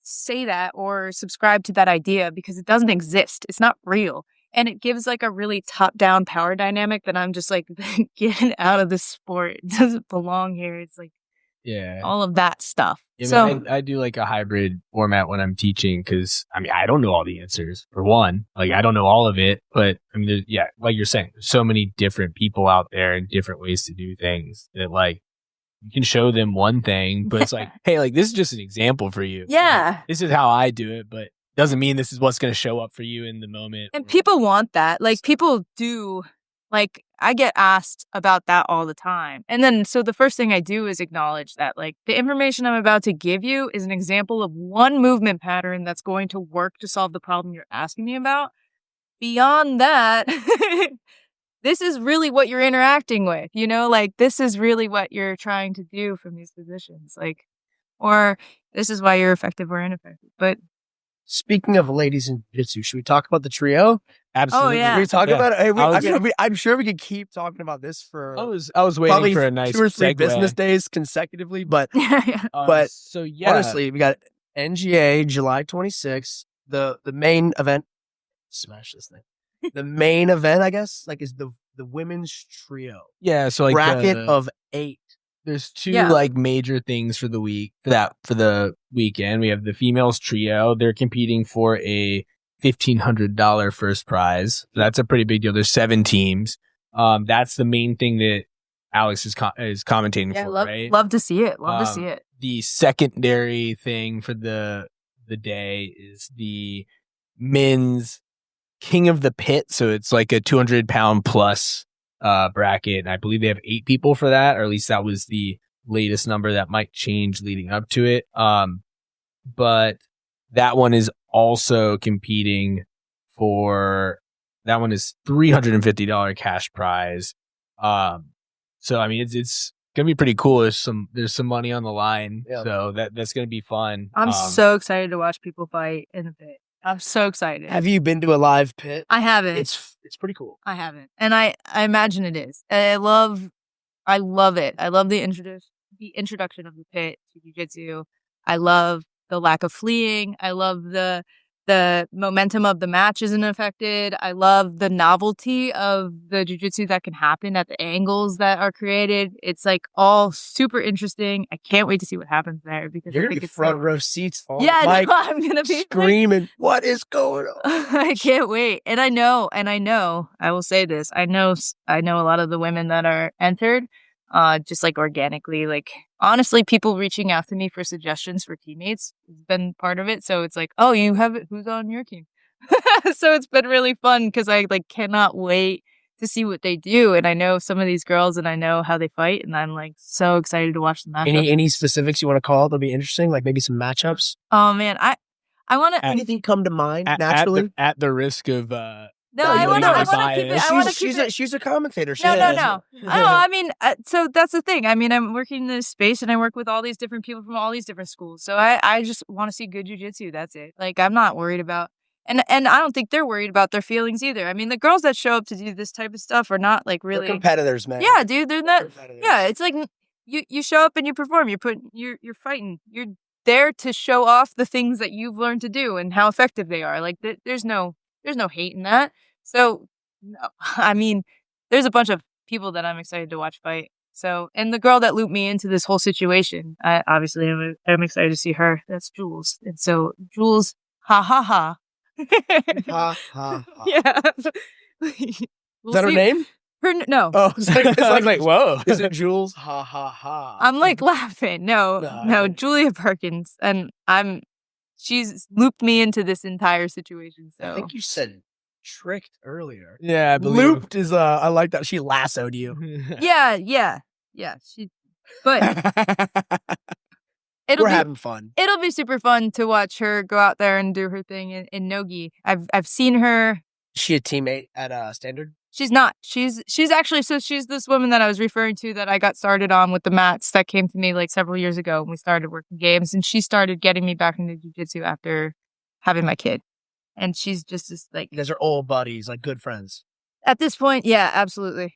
say that or subscribe to that idea because it doesn't exist. It's not real. And it gives like a really top-down power dynamic that I'm just like, get out of this sport. It doesn't belong here. It's like, all of that stuff. Yeah, so I do like a hybrid format when I'm teaching because, I mean, I don't know all the answers for one. Like, I don't know all of it, but I mean, like you're saying, there's so many different people out there and different ways to do things that like, you can show them one thing, but it's like, hey, like this is just an example for you. Yeah. Like, this is how I do it, but doesn't mean this is what's going to show up for you in the moment. And people want that. Like people do, like I get asked about that all the time. And then, so the first thing I do is acknowledge that like the information I'm about to give you is an example of one movement pattern that's going to work to solve the problem you're asking me about. Beyond that, this is really what you're interacting with, you know, like this is really what you're trying to do from these positions, like, or this is why you're effective or ineffective. But speaking of ladies in jiu-jitsu, should we talk about the trio? Absolutely. Oh, yeah. We talk about it. I I'm sure we could keep talking about this for. I was waiting probably for a nice 2 or 3 segue. business days consecutively, but yeah. So yeah, honestly, we got NGA July 26th. The main event. Smash this thing. The main event, I guess, like is the women's trio. Yeah, so like bracket of 8. There's 2 like major things for the week for the weekend. We have the females trio. They're competing for a $1,500 first prize. That's a pretty big deal. There's 7 teams. That's the main thing that Alex is commentating for, right? Love to see it. Love to see it. The secondary thing for the day is the men's King of the Pit. So it's like a 200-pound plus bracket. And I believe they have 8 people for that, or at least that was the latest number. That might change leading up to it. But that one is also competing for, that one is $350 cash prize. So I mean, it's gonna be pretty cool. There's some money on the line. Yeah. So that's gonna be fun. I'm so excited to watch people fight in the pit. I'm so excited. Have you been to a live pit? I haven't. It's pretty cool. I haven't. And I imagine it is. I love it. I love the introduction of the pit to jiu-jitsu. I love the lack of fleeing. I love the the momentum of the match isn't affected. I love the novelty of the jiu-jitsu that can happen at the angles that are created. It's like all super interesting. I can't wait to see what happens there because You're I gonna think be it's front row seats. On yeah, the mic, no, I'm gonna be screaming. What is going on? I can't wait. And I know, I will say this. I know a lot of the women that are entered, just like organically, like honestly, people reaching out to me for suggestions for teammates has been part of it. So it's like, oh, you have it. Who's on your team? So it's been really fun because I like cannot wait to see what they do. And I know some of these girls and I know how they fight. And I'm like so excited to watch the matchups. Any specifics you want to call that'll be interesting? Like maybe some matchups? Oh man, I want to. Anything come to mind naturally? At the risk of No, I want to keep it. I want to keep it. She's a commentator. No. I mean, so that's the thing. I mean, I'm working in this space and I work with all these different people from all these different schools. So I just want to see good jiu-jitsu. That's it. Like, I'm not worried about, and I don't think they're worried about their feelings either. I mean, the girls that show up to do this type of stuff are not like really They're competitors, man. Yeah, dude, they're not. Yeah, it's like you show up and you perform. You're fighting. You're there to show off the things that you've learned to do and how effective they are. Like, there's no hate in that. So, no, I mean, there's a bunch of people that I'm excited to watch fight. So, and the girl that looped me into this whole situation, I'm excited to see her. That's Jules. And so, Jules, ha ha ha. Ha ha ha. Yeah. Is that her name? No. Oh, it's like whoa. Is it Jules? Ha ha ha. I'm like laughing. No, Julia Perkins. And she's looped me into this entire situation. So I think you said tricked earlier. Yeah, I believe. Looped is I like that. She lassoed you. Yeah. But We're having fun. It'll be super fun to watch her go out there and do her thing in Nogi. I've seen her. Is she a teammate at Standard? She's not. She's actually, so she's this woman that I was referring to that I got started on with the mats that came to me like several years ago when we started working games, and she started getting me back into jiu-jitsu after having my kid. And she's just this like, You guys are old buddies, like good friends. at this point, yeah, absolutely.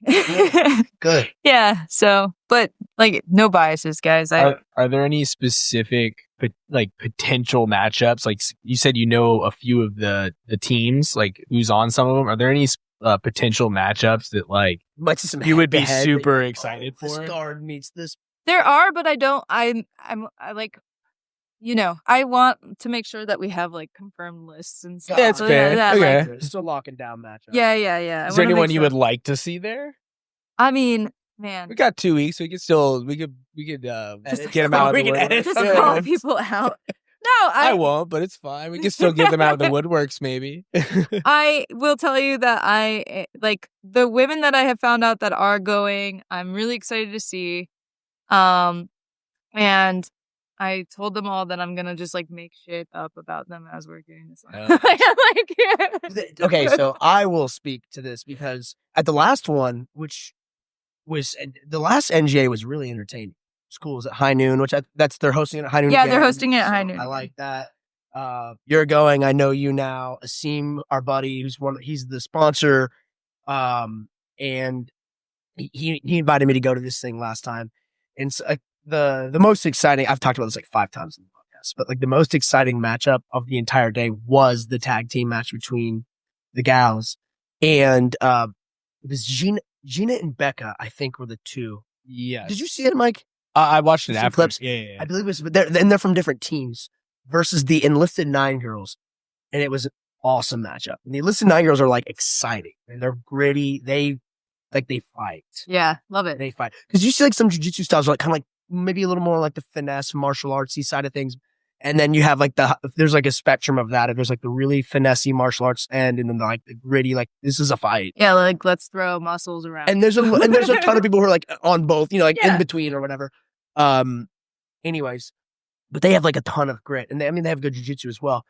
Good. Yeah. So, but like no biases, guys. Are there any specific like potential matchups? Like you said, you know a few of the teams, like who's on some of them. Are there any potential matchups that like Might see some you would be head-to-head, super like, excited This for? guard meets this. There are, but I don't. I like, I want to make sure that we have like confirmed lists and stuff. Yeah, it's fair. Okay. Like, Still locking down matchup. yeah. Is there anyone you would like to see there? I mean, man, We got 2 weeks. We could just get them out of We the can woodworks. edit just some call of people out. No, I won't, but it's fine. We can still get them out of the woodworks, maybe. I will tell you that I like the women that I have found out that are going. I'm really excited to see. And I told them all that I'm gonna just like make shit up about them as we're doing this. Okay, so I will speak to this because at the last one, which was the last NGA, was really entertaining. School is at High Noon, which they're hosting it at High Noon. Yeah, again, they're hosting it at High so Noon. I like that. You're going. I know you now. Asim, our buddy, he's the sponsor, and he invited me to go to this thing last time. And so, the most exciting, I've talked about this like 5 times in the podcast, but like the most exciting matchup of the entire day was the tag team match between the gals, and it was Gina and Becca, I think, were the two. Yes. Did you see it, Mike? I watched it Some after. clips. Yeah. I believe it was, but they're from different teams versus the Enlisted 9 girls, and it was an awesome matchup. And the Enlisted 9 girls are like exciting, and they're gritty. They fight. Yeah, love it. They fight because you see like some jiu-jitsu styles are like kind of like maybe a little more like the finesse martial artsy side of things, and then you have like there's like a spectrum of that. There's like the really finessey martial arts end, and then like the gritty, like this is a fight. Yeah, like let's throw muscles around. And there's a ton of people who are like on both, like Yeah. in between or whatever. Anyways, but they have like a ton of grit, and they have good jiu-jitsu as well.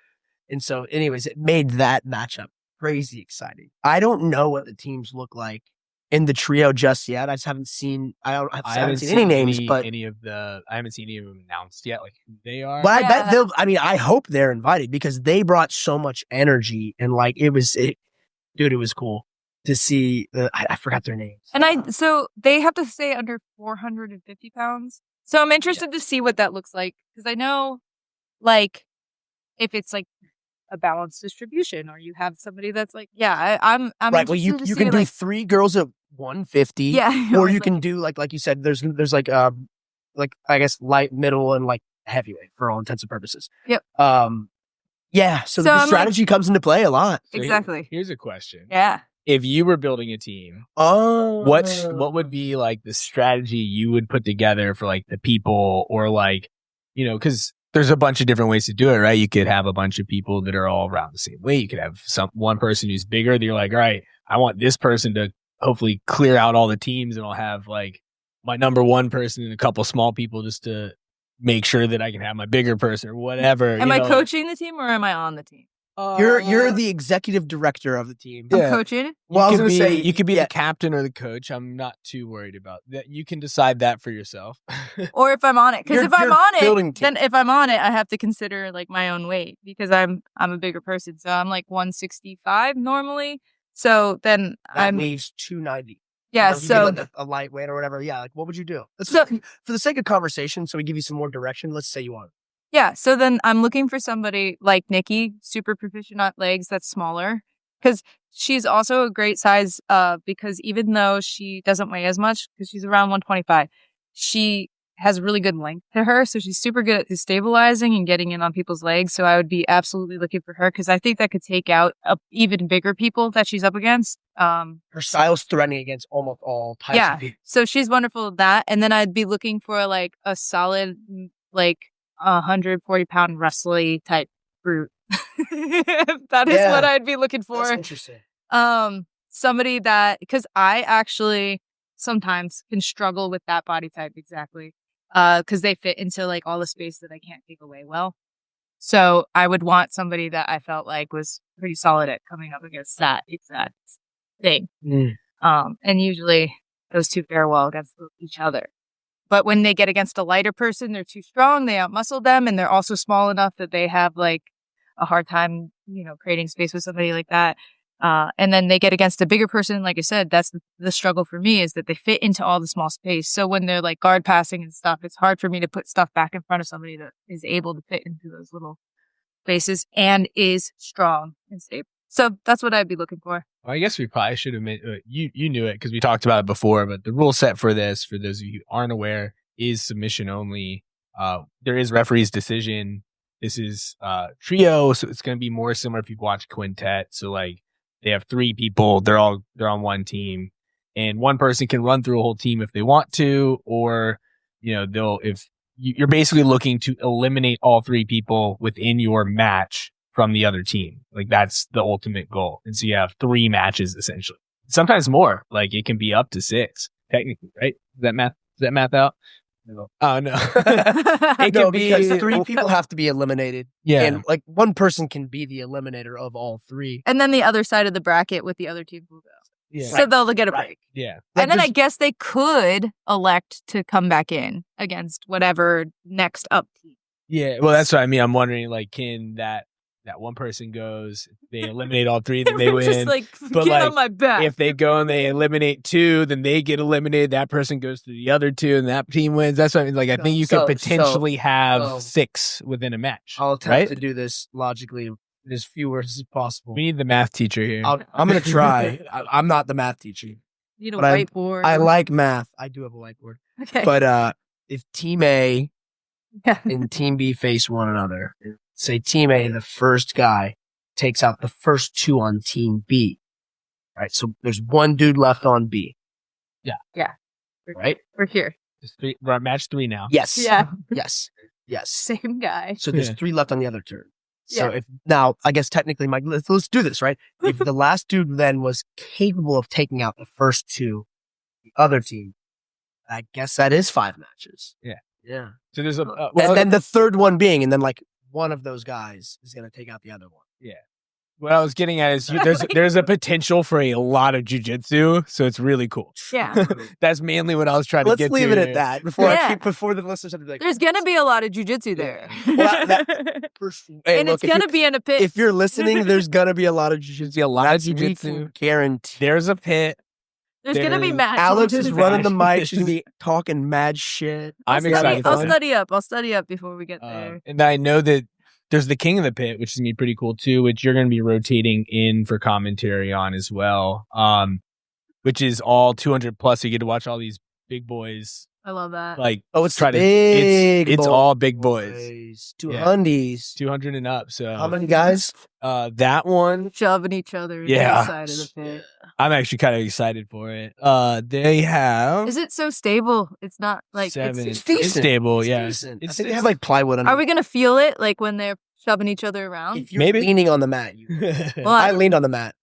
And so, anyways, it made that matchup crazy exciting. I don't know what the teams look like in the trio just yet. I just haven't seen. I haven't seen any names, but I haven't seen any of them announced yet, like who they are. But I Yeah. bet they'll. I mean, I hope they're invited because they brought so much energy, and like it was cool to see. I forgot their names. And so they have to stay under 450 pounds. So I'm interested to see what that looks like because I know, like, if it's like a balanced distribution, or you have somebody that's like, I'm right. Well, you interested to can see, do like, 3 girls at 150. Yeah, Or or you like- can do like you said, there's like I guess light, middle, and like heavyweight for all intents and purposes. Yep. Yeah. So, So the I'm like- strategy comes into play a lot. So Exactly. Here's a question. Yeah. If you were building a team, Oh, what would be like the strategy you would put together for like the people, or like, because there's a bunch of different ways to do it, right? You could have a bunch of people that are all around the same weight. You could have one person who's bigger that you're like, all right, I want this person to hopefully clear out all the teams, and I'll have like my number one person and a couple small people just to make sure that I can have my bigger person or whatever. Am I coaching the team or am I on the team? You're the executive director of the team. I'm Yeah. coaching. Well, I was could gonna be, say you could be yeah. the captain or the coach. I'm not too worried about that. You can decide that for yourself. Or if I'm on it. Because You're- if I'm you're on building it, team. then if I'm on it, I have to consider like my own weight because I'm a bigger person. So I'm like 165 normally. So then That I'm leaves 290. yeah. Or if you So did, like, a lightweight or whatever. Yeah, like what would you do? So- For the sake of conversation, so we give you some more direction. Let's say you want. yeah. So then I'm looking for somebody like Nikki, super proficient at legs, that's smaller. Because she's also a great size because even though she doesn't weigh as much, because she's around 125, she has really good length to her. So she's super good at stabilizing and getting in on people's legs. So I would be absolutely looking for her because I think that could take out even bigger people that she's up against. Her style's threatening against almost all types Yeah. of people. So she's wonderful at that. And then I'd be looking for like a solid, like 140-pound wrestling type brute. That is Yeah. what I'd be looking That's for. interesting. Somebody that, because I actually sometimes can struggle with that body type exactly. Because they fit into like all the space that I can't take away well. So I would want somebody that I felt like was pretty solid at coming up against that exact thing. And usually those two fare well against each other. But when they get against a lighter person, they're too strong. They outmuscle them, and they're also small enough that they have like a hard time, creating space with somebody like that. And then they get against a bigger person. Like I said, that's the struggle for me is that they fit into all the small space. So when they're like guard passing and stuff, it's hard for me to put stuff back in front of somebody that is able to fit into those little spaces and is strong and stable. So that's what I'd be looking for. Well, I guess we probably should have made you knew it because we talked about it before, but the rule set for this, for those of you who aren't aware, is submission only. There is referee's decision. This is trio, so it's going to be more similar if you watch Quintet. So like they have 3 people, they're on one team, and one person can run through a whole team if they want to, or you're basically looking to eliminate all 3 people within your match from the other team. Like that's the ultimate goal. And so you have 3 matches essentially. Sometimes more. Like it can be up to 6 technically, right? Does that math out? No. Oh no. It No, can be because 3 people have to be eliminated. Yeah. And like one person can be the eliminator of all 3. And then the other side of the bracket with the other team will go. Yeah. So they'll get a break. Right. Yeah. And then I guess they could elect to come back in against whatever next up team. Yeah. Well, that's what I mean. I'm wondering, like, can that one person goes, they eliminate all 3, then they win. Just like, But, get like, on my back. If they go and they eliminate 2, then they get eliminated. That person goes to the other 2, and that team wins. That's what I mean. Like, I think you could potentially have 6 within a match. I'll attempt right? to do this logically in as few words as possible. We need the math teacher here. I'm going to try. I'm not the math teacher. You need a but whiteboard. I like math. I do have a whiteboard. Okay. But if Team A Yeah. and Team B face one another, say Team A, the first guy takes out the first 2 on Team B. Right? So there's one dude left on B. Yeah. Right? We're here. We're at match 3 now. Yes. Yeah. Yes. Yes. Same guy. So there's Yeah. 3 left on the other turn. So Yeah. if now, I guess technically, Mike, let's do this, right? If the last dude then was capable of taking out the first 2, the other team, I guess that is 5 matches. Yeah. Yeah. So there's a And then the third one being, and then like one of those guys is going to take out the other one. what I was getting at is there's a potential for a lot of jujitsu, so it's really cool. Yeah. That's mainly what I was trying to Let's get leave to. it at that before Yeah. before the listeners have to be like, There's going to be a lot of jujitsu there. Well, Hey, and look, it's going to be in a pit. if you're listening, there's going to be a lot of jiu-jitsu. A lot of We can jujitsu. guarantee. There's a pit. There's going to be there's- matches. Alex is running the mic. Matches. She's going to be talking mad shit. I'm I'll excited. I'll for it. study up. I'll study up before we get there. And I know that there's the King of the Pit, which is gonna be pretty cool too, which you're gonna be rotating in for commentary on as well. Which is all 200 plus. So you get to watch all these big boys. I love that. Like, it's try the to. big It's boys. all big boys. 200s. 200 and up. So How many guys? that one, Shoving each other into Yeah. the side of the pit. I'm actually kind of excited for it. They have Is it so stable? It's not like seven. It's decent. It's stable. It's yeah. decent. I It's- think they have like plywood under. Are we gonna feel it like when they're shoving each other around? If you're Maybe. leaning on the mat, Well, I leaned on the mat.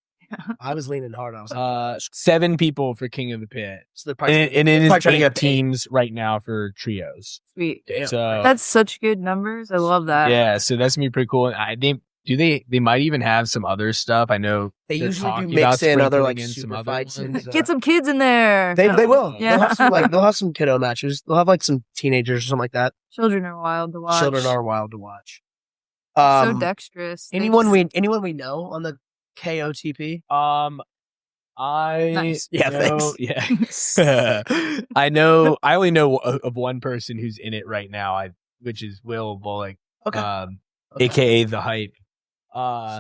I was leaning hard. I was like, 7 people for King of the Pit. so they're probably, And it is probably trying to 8 get teams right now for trios. Sweet. Damn. So That's such good numbers. I love that. yeah, so that's gonna be pretty cool. I think they might even have some other stuff. I know They they're usually do talking mix about in other sprinkling like in super some other fights. ones. And, Get some kids in there. They will. Yeah. They'll have some kiddo matches. They'll have like some teenagers or something like that. Children are wild to watch. Children are wild to watch. So dexterous. They anyone just- we know on the KOTP? I Nice. Yeah, know, yeah. I know. I only know of one person who's in it right now. Which is Will Bullock, Okay. Okay. aka the Hype.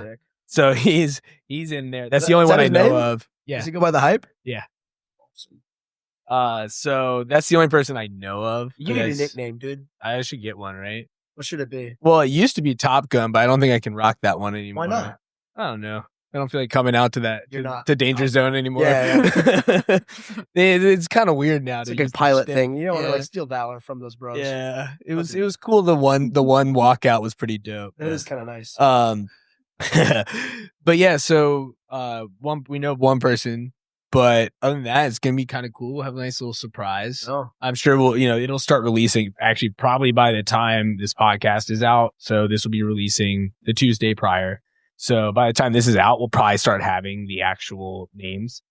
Sick. So he's in there. That's Is the only that one I his know name? of. Yeah. Does he go by the hype? So that's the only person I know of. You need a nickname, dude. I should get one, right? What should it be? Well, it used to be Top Gun, but I don't think I can rock that one anymore. Why not? I don't know. I don't feel like coming out to that You're not- to Danger Zone anymore. Yeah, It's kind of weird now. It's to like a use the pilot shtick. thing. You don't want to Yeah. like steal valor from those bros. Yeah, it was cool. The one walkout was pretty dope. It is kind of nice. But yeah, so we know one person, but other than that, it's gonna be kind of cool. We'll have a nice little surprise. Oh, I'm sure it'll start releasing actually probably by the time this podcast is out. So this will be releasing the Tuesday prior. So by the time this is out, we'll probably start having the actual names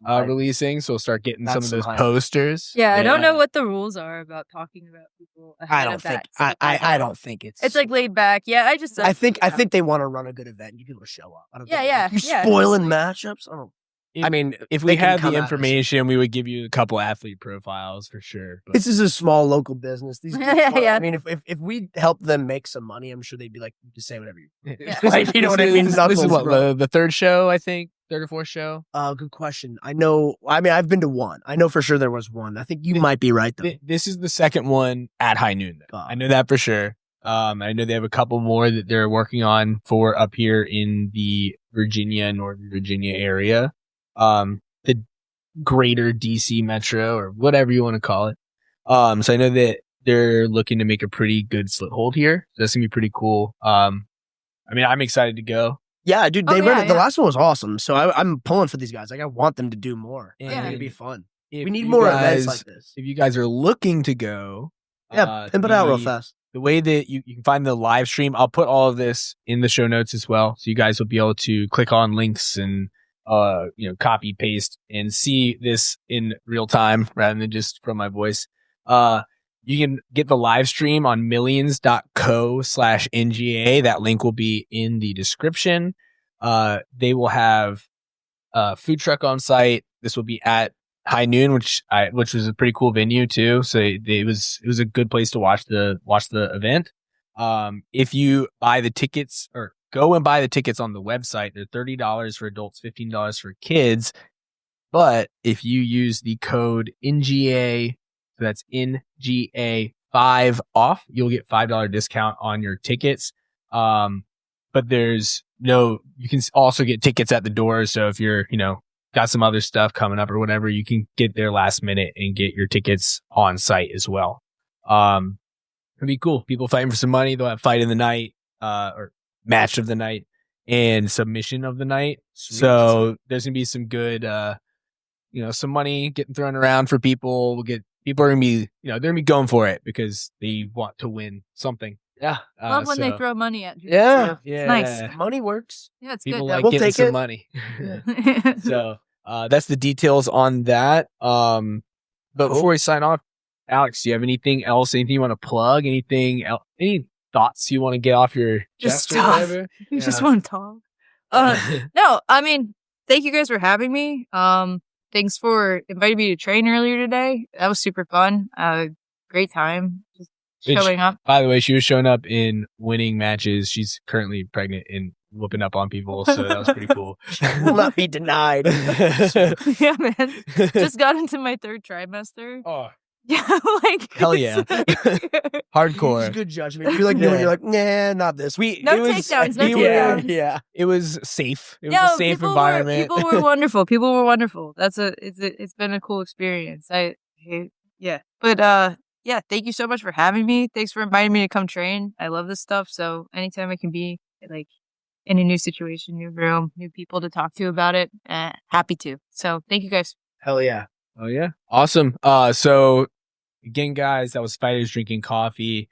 Right. releasing. So we'll start getting some That's of those hype. posters. Yeah, I don't know what the rules are about talking about people I ahead don't of think. that. I don't think it's. It's like laid back. Yeah, I think they want to run a good event. You people show up. I don't Yeah, think, yeah, You yeah, spoiling matchups. I don't. I mean, If they we can had come the at us. information, we would give you a couple athlete profiles for sure. But This is a small local business. These Yeah. I mean, if we help them make some money, I'm sure they'd be like, just say whatever you. Yeah. Like, you know what I mean? This is Knuckles, what bro. the third show, I think, third or fourth show. Good question. I know. I mean, I've been to one. I know for sure there was one. I think you might be right though. This is the second one at High Noon. Though. Oh. I know that for sure. I know they have a couple more that they're working on for up here in the Northern Virginia area. The greater DC metro or whatever you want to call it. So I know that they're looking to make a pretty good slit hold here. So that's gonna be pretty cool. I mean, I'm excited to go. Yeah, dude. Oh, They yeah, ran it. The yeah. last one was awesome. So I'm pulling for these guys. Like I want them to do more. And Yeah, it'd be fun. if We need you more guys- events like this. If you guys are looking to go, Yeah, pimp it out real fast. The way that you can find the live stream, I'll put all of this in the show notes as well. So you guys will be able to click on links and, copy, paste and see this in real time rather than just from my voice. You can get the live stream on millions.co/NGA. That link will be in the description. They will have a food truck on site. This will be at High Noon, which was a pretty cool venue too. So it was a good place to watch the event. If you buy the tickets or go and buy the tickets on the website, they're $30 for adults, $15 for kids. But if you use the code NGA, so that's NGA5 off, you'll get $5 discount on your tickets. But you can also get tickets at the door. So if you're, got some other stuff coming up or whatever, you can get there last minute and get your tickets on site as well. It'd be cool. People fighting for some money. They'll have fight of the night, or match of the night and submission of the night. Sweet. So there's gonna be some good, some money getting thrown around for people. People are gonna be, they're gonna be going for it because they want to win something. Yeah. Love when they throw money at you. Yeah. Yeah. nice. Money works. Yeah, it's People good. like We'll getting take some it. money. Yeah. So that's the details on that. But before we sign off, Alex, do you have anything else? Anything you want to plug? Anything else? Any thoughts you want to get off your Just chest or stuff. whatever? You just want to talk. No, I mean, thank you guys for having me. Thanks for inviting me to train earlier today. That was super fun. Great time. Just showing up. By the way, she was showing up in winning matches. She's currently pregnant and whooping up on people, so that was pretty cool. Will not be denied. Yeah, man. Just got into my 3rd trimester. Oh, Yeah, like hell yeah. Hardcore. It's good judgment. You're like, you're like, nah, not this. No takedowns, no Yeah, takedowns. yeah. It was safe. It was a safe environment. People were wonderful. People were wonderful. It's been a cool experience. Yeah. But yeah, thank you so much for having me. Thanks for inviting me to come train. I love this stuff. So anytime I can be like in a new situation, new room, new people to talk to about it, happy to. So thank you guys. Hell yeah. Oh yeah. Awesome. So again, guys, that was Fighters Drinking Coffee.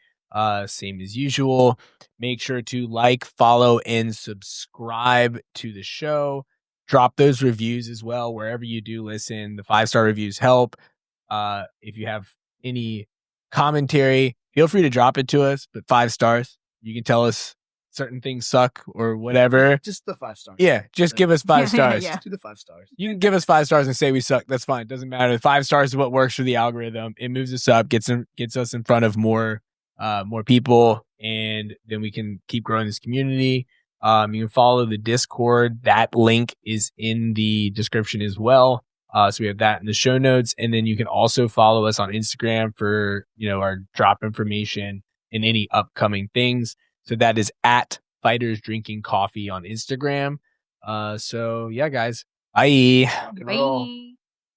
Same as usual. Make sure to like, follow, and subscribe to the show. Drop those reviews as well wherever you do listen. The 5-star reviews help. If you have any commentary, feel free to drop it to us, but 5 stars. You can tell us certain things suck or whatever. Just the 5 stars. Yeah, just give us 5 stars. Yeah. Do the 5 stars. You can give us 5 stars and say we suck. That's fine. Doesn't matter. 5 stars is what works for the algorithm. It moves us up, gets us in front of more people, and then we can keep growing this community. You can follow the Discord. That link is in the description as well. So we have that in the show notes, and then you can also follow us on Instagram for our drop information and any upcoming things. So that is at Fighters Drinking Coffee on Instagram. So yeah, guys. Bye. Rock and roll. Bye.